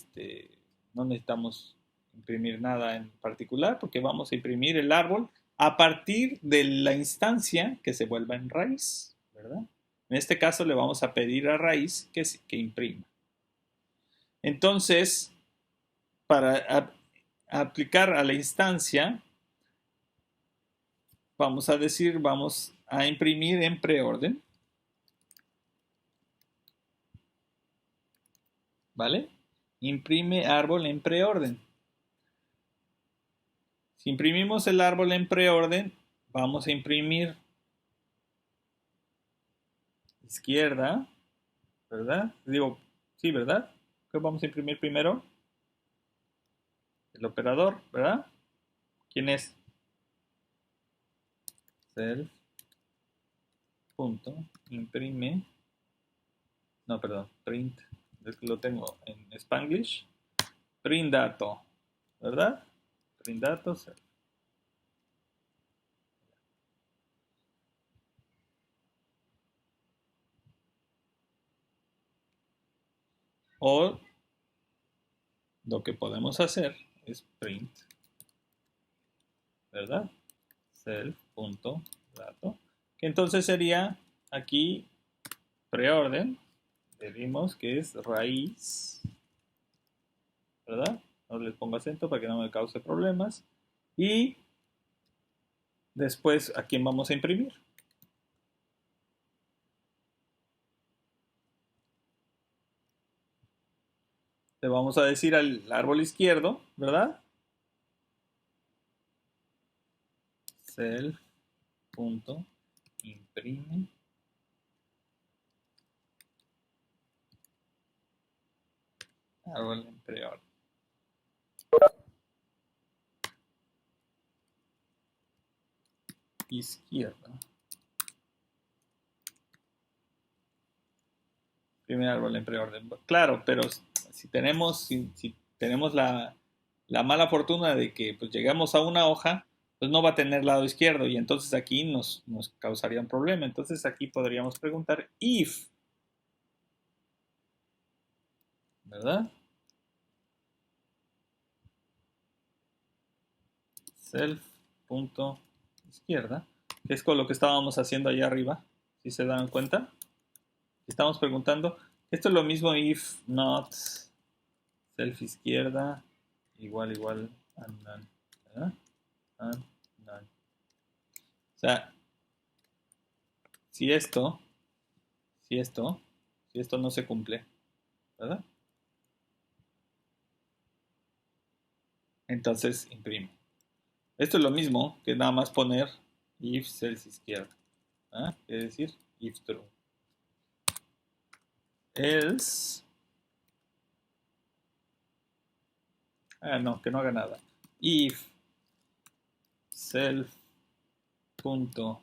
no necesitamos imprimir nada en particular, porque vamos a imprimir el árbol a partir de la instancia que se vuelva en raíz, ¿verdad? En este caso le vamos a pedir a raíz que imprima. Entonces, para aplicar a la instancia, vamos a decir, vamos a imprimir en preorden. ¿Vale? Imprime árbol en preorden. Si imprimimos el árbol en preorden, vamos a imprimir izquierda, ¿verdad? Digo, sí, ¿verdad? ¿Qué vamos a imprimir primero? El operador, ¿verdad? ¿Quién es? Self. Punto. Imprime. No, perdón. Print. Es que lo tengo en Spanglish. Print dato, ¿verdad? Print dato, self. O lo que podemos hacer es print, ¿verdad? Self.dato, que entonces sería aquí preorden, vimos que es raíz, ¿verdad? No les pongo acento para que no me cause problemas. Y después, ¿a quién vamos a imprimir? Le vamos a decir al árbol izquierdo, ¿verdad? Self.imprime árbol en preorden. Izquierda. Primer árbol en preorden. Claro, pero si tenemos la mala fortuna de que pues, llegamos a una hoja, pues no va a tener lado izquierdo y entonces aquí nos causaría un problema. Entonces aquí podríamos preguntar if, ¿verdad? self.izquierda, que es con lo que estábamos haciendo allá arriba, si se dan cuenta. Estamos preguntando, esto es lo mismo if not self izquierda igual and none, ¿verdad? And none. O sea, si esto no se cumple, ¿verdad? Entonces imprime. Esto es lo mismo que nada más poner if self izquierda, ¿ah? Es decir, if true. Else, no, que no haga nada. If self punto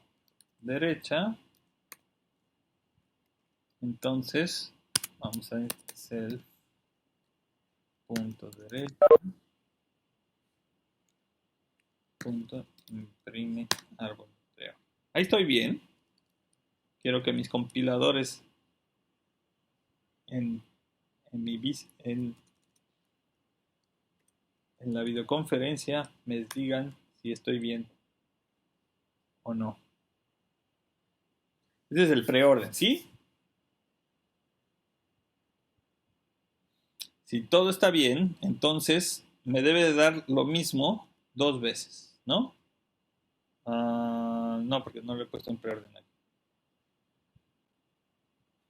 derecha, entonces vamos a ver self punto derecha punto imprime árbol. Ahí estoy bien. Quiero que mis compiladores en la videoconferencia me digan si estoy bien o no. Ese es el preorden, ¿sí? Si todo está bien, entonces me debe de dar lo mismo 2 veces, ¿no? No, porque no lo he puesto en preorden aquí.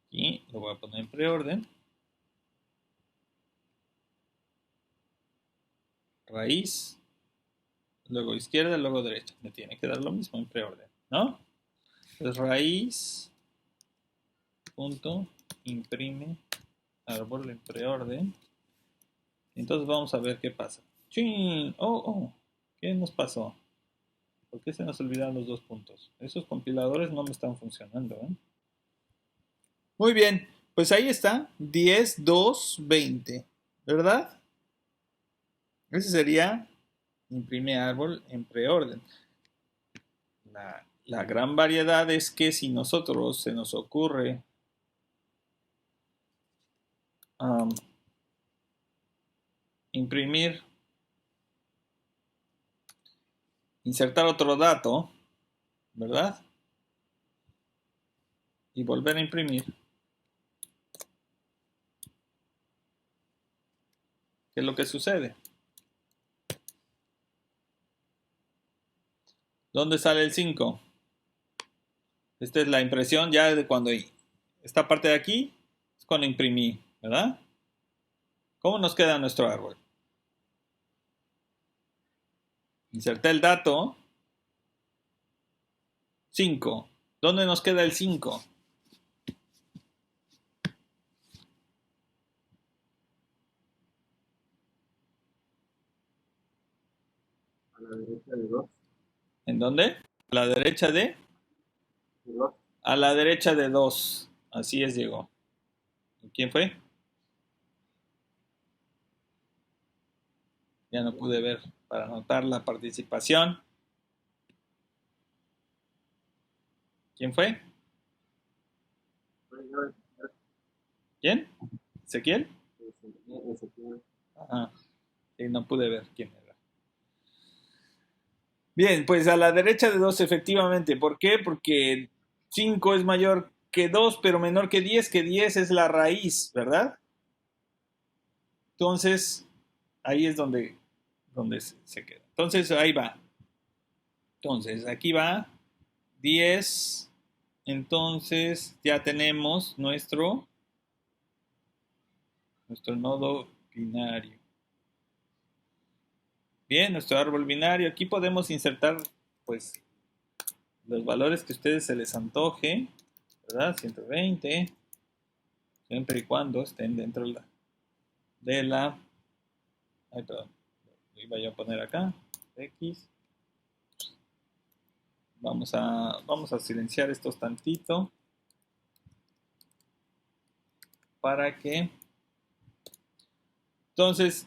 Aquí lo voy a poner en preorden. Raíz, luego izquierda, luego derecha. Me tiene que dar lo mismo en preorden, ¿no? Entonces raíz punto imprime árbol en preorden. Entonces vamos a ver qué pasa. ¡Chin! ¿Qué nos pasó? ¿Por qué se nos olvidaron los 2 puntos? Esos compiladores no me están funcionando, ¿eh? Muy bien, pues ahí está, 10, 2, 20, ¿verdad? Ese sería imprime árbol en preorden. La gran variedad es que si nosotros se nos ocurre imprimir, insertar otro dato, ¿verdad? Y volver a imprimir. ¿Qué es lo que sucede? ¿Dónde sale el 5? Esta es la impresión ya de cuando esta parte de aquí es cuando imprimí, ¿verdad? ¿Cómo nos queda nuestro árbol? Inserté el dato 5. ¿Dónde nos queda el 5? A la derecha de 2. ¿En dónde? A la derecha de... A la derecha de 2. Así es, llegó. ¿Quién fue? Ya no pude ver para anotar la participación. ¿Quién fue? ¿Quién? ¿Ezequiel? Ajá. Sí, no pude ver quién era. Bien, pues a la derecha de 2 efectivamente. ¿Por qué? Porque 5 es mayor que 2, pero menor que 10 es la raíz, ¿verdad? Entonces, ahí es donde se queda. Entonces, ahí va. Entonces, aquí va 10. Entonces, ya tenemos nuestro nodo binario. Bien, nuestro árbol binario. Aquí podemos insertar, pues, los valores que a ustedes se les antoje, ¿verdad? 120, siempre y cuando estén dentro de la... Ay, perdón. Lo iba yo a poner acá. X. Vamos a silenciar estos tantito para que... Entonces,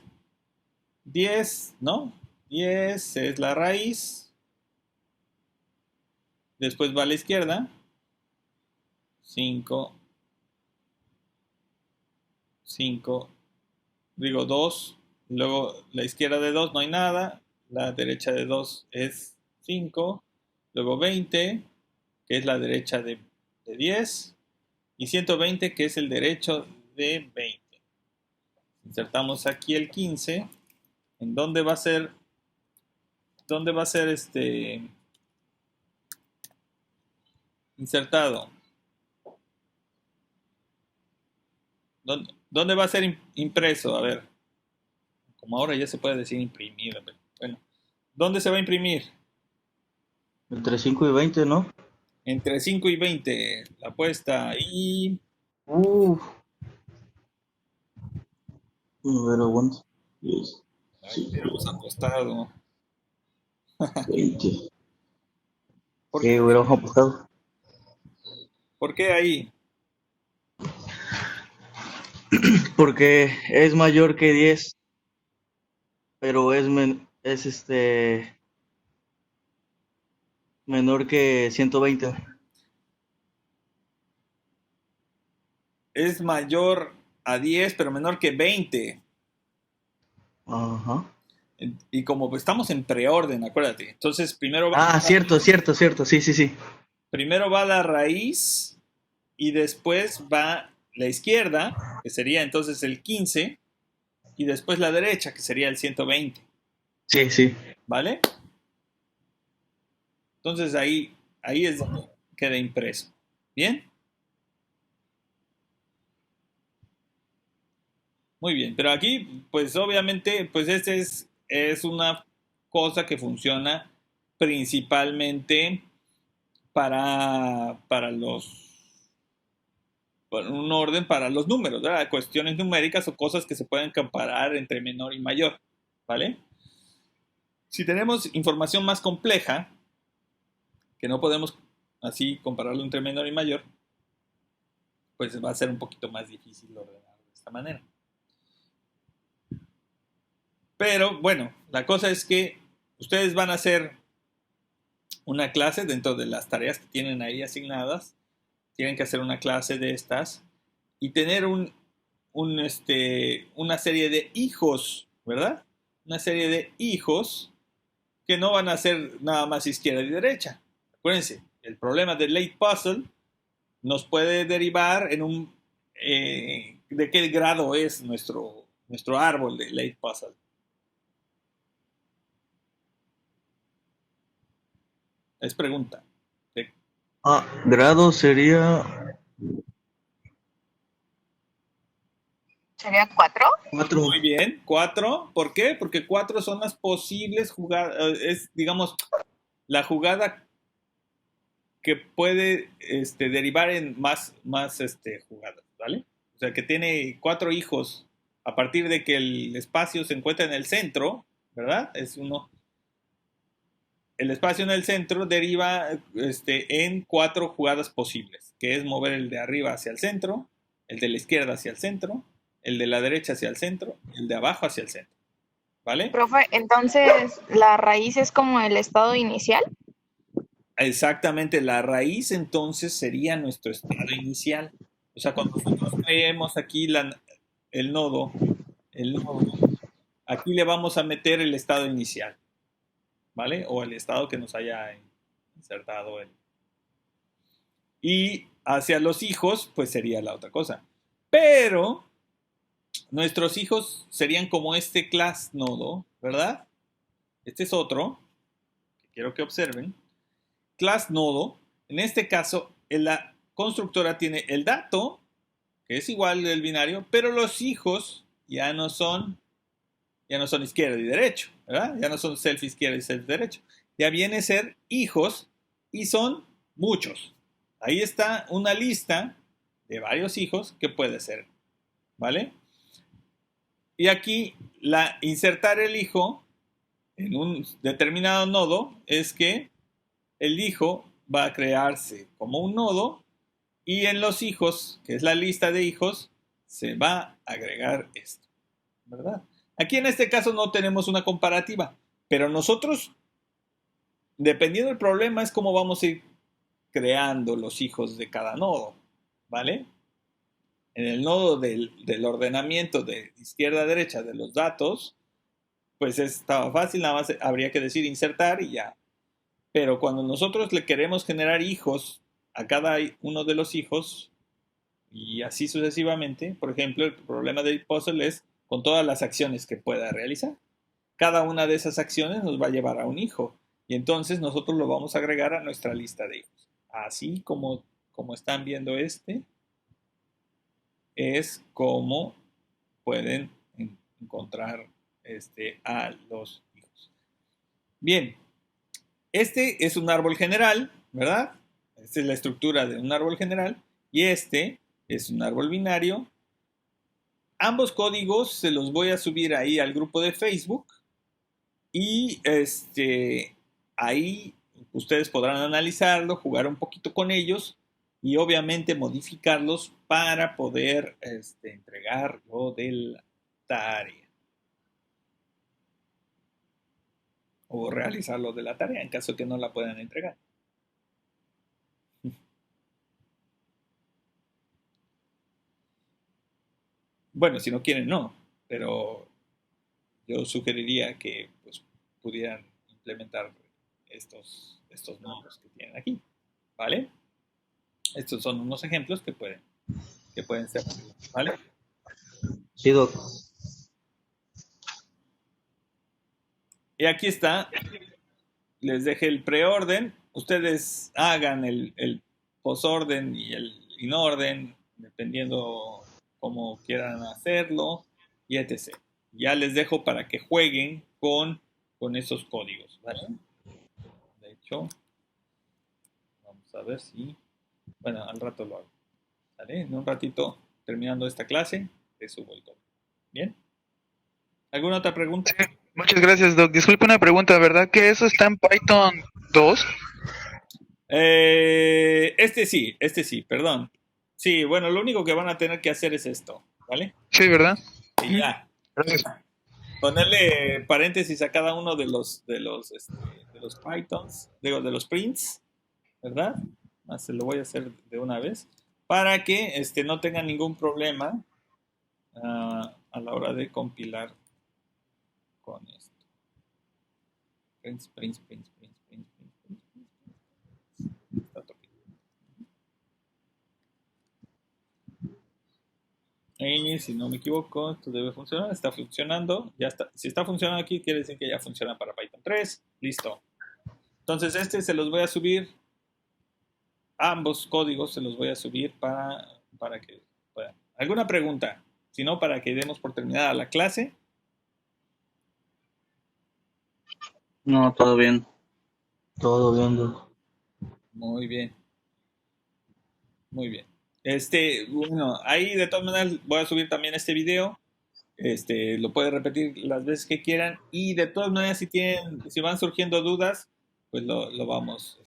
10, ¿no? 10 es la raíz. Después va a la izquierda. 5. 5. Digo 2. Luego la izquierda de 2 no hay nada. la derecha de 2 es 5, luego 20, que es la derecha de 10, y 120, que es el derecho de 20. Insertamos aquí el 15. ¿En dónde va a ser? ¿Dónde va a ser insertado? ¿Dónde va a ser impreso? A ver, como ahora ya se puede decir imprimir. Bueno, ¿dónde se va a imprimir? Entre 5 y 20, ¿no? Entre 5 y 20. La apuesta y... Uf. A ver, aguanta. 10, Ahí hubiéramos apostado. 20. ¿Por ¿Qué qué? hubiéramos apostado? ¿Por qué ahí? Porque es mayor que 10, pero es menor que 120. Es mayor a 10, pero menor que 20. Ajá. Y como estamos en preorden, acuérdate. Entonces primero va, Cierto. Sí. primero va la raíz y después va la izquierda, que sería entonces el 15, y después la derecha, que sería el 120. Sí. ¿Vale? Entonces ahí es donde queda impreso. ¿Bien? Muy bien, pero aquí, pues obviamente, pues es una cosa que funciona principalmente para un orden para los números, ¿verdad? Cuestiones numéricas o cosas que se pueden comparar entre menor y mayor, ¿vale? Si tenemos información más compleja, que no podemos así compararlo entre menor y mayor, pues va a ser un poquito más difícil ordenar de esta manera. Pero bueno, la cosa es que ustedes van a hacer una clase dentro de las tareas que tienen ahí asignadas. Tienen que hacer una clase de estas y tener una serie de hijos, ¿verdad? Una serie de hijos que no van a ser nada más izquierda y derecha. Acuérdense, el problema del late puzzle nos puede derivar en de qué grado es nuestro árbol de late puzzle. Es pregunta. Grado sería ¿Sería 4? 4. Muy bien, 4. ¿Por qué? Porque 4 son las posibles jugadas. Es, digamos, la jugada que puede derivar en más jugadas, ¿vale? O sea, que tiene 4 hijos a partir de que el espacio se encuentra en el centro, ¿verdad? Es uno. El espacio en el centro deriva en 4 jugadas posibles, que es mover el de arriba hacia el centro, el de la izquierda hacia el centro, el de la derecha hacia el centro, el de abajo hacia el centro. ¿Vale? Profe, entonces la raíz es como el estado inicial. Exactamente, la raíz entonces sería nuestro estado inicial. O sea, cuando nosotros creemos aquí el nodo, aquí le vamos a meter el estado inicial, ¿vale? O el estado que nos haya insertado él. Y hacia los hijos, pues sería la otra cosa. Pero nuestros hijos serían como este class nodo, ¿verdad? Este es otro que quiero que observen. Class nodo, en este caso, la constructora tiene el dato, que es igual del binario, pero los hijos ya no son izquierda y derecho, ¿verdad? Ya no son self izquierda y self derecho. Ya viene a ser hijos y son muchos. Ahí está una lista de varios hijos que puede ser, ¿vale? Y aquí insertar el hijo en un determinado nodo es que el hijo va a crearse como un nodo y en los hijos, que es la lista de hijos, se va a agregar esto, ¿verdad? Aquí en este caso no tenemos una comparativa, pero nosotros, dependiendo del problema, es cómo vamos a ir creando los hijos de cada nodo, ¿vale? En el nodo del ordenamiento de izquierda a derecha de los datos, pues estaba fácil, nada más habría que decir insertar y ya. Pero cuando nosotros le queremos generar hijos a cada uno de los hijos, y así sucesivamente, por ejemplo, el problema del puzzle es con todas las acciones que pueda realizar. Cada una de esas acciones nos va a llevar a un hijo. Y entonces nosotros lo vamos a agregar a nuestra lista de hijos. Así como están viendo es como pueden encontrar a los hijos. Bien, este es un árbol general, ¿verdad? Esta es la estructura de un árbol general. Y este es un árbol binario. Ambos códigos se los voy a subir ahí al grupo de Facebook. Y ahí ustedes podrán analizarlo, jugar un poquito con ellos y obviamente modificarlos para poder entregar lo de la tarea. O realizar lo de la tarea en caso que no la puedan entregar. Bueno, si no quieren, no. Pero yo sugeriría que pues, pudieran implementar estos nodos que tienen aquí. ¿Vale? Estos son unos ejemplos que pueden ser. ¿Vale? Sí, Doc. Y aquí está. Les dejé el preorden. Ustedes hagan el posorden y el inorden, dependiendo cómo quieran hacerlo, y etc. Ya les dejo para que jueguen con esos códigos, ¿vale? De hecho, vamos a ver si... Bueno, al rato lo hago. ¿Vale? En un ratito, terminando esta clase, te subo el código. ¿Bien? ¿Alguna otra pregunta? Muchas gracias, Doc. Disculpe una pregunta, ¿verdad que eso está en Python 2? Este sí, perdón. Sí, bueno, lo único que van a tener que hacer es esto, ¿vale? Sí, ¿verdad? Y ya. Gracias. Ponerle paréntesis a cada uno de los Pythons, digo, de los prints, ¿verdad? Se lo voy a hacer de una vez para que no tengan ningún problema a la hora de compilar con esto. Prints. Y si no me equivoco, esto debe funcionar. Está funcionando. Ya está. Si está funcionando aquí, quiere decir que ya funciona para Python 3. Listo. Entonces, se los voy a subir. Ambos códigos se los voy a subir para que puedan. ¿Alguna pregunta? Si no, para que demos por terminada la clase. No, todo bien. Todo bien, Doc. Muy bien. Muy bien. Bueno, ahí de todas maneras voy a subir también este video. Lo pueden repetir las veces que quieran. Y de todas maneras, si van surgiendo dudas, pues lo vamos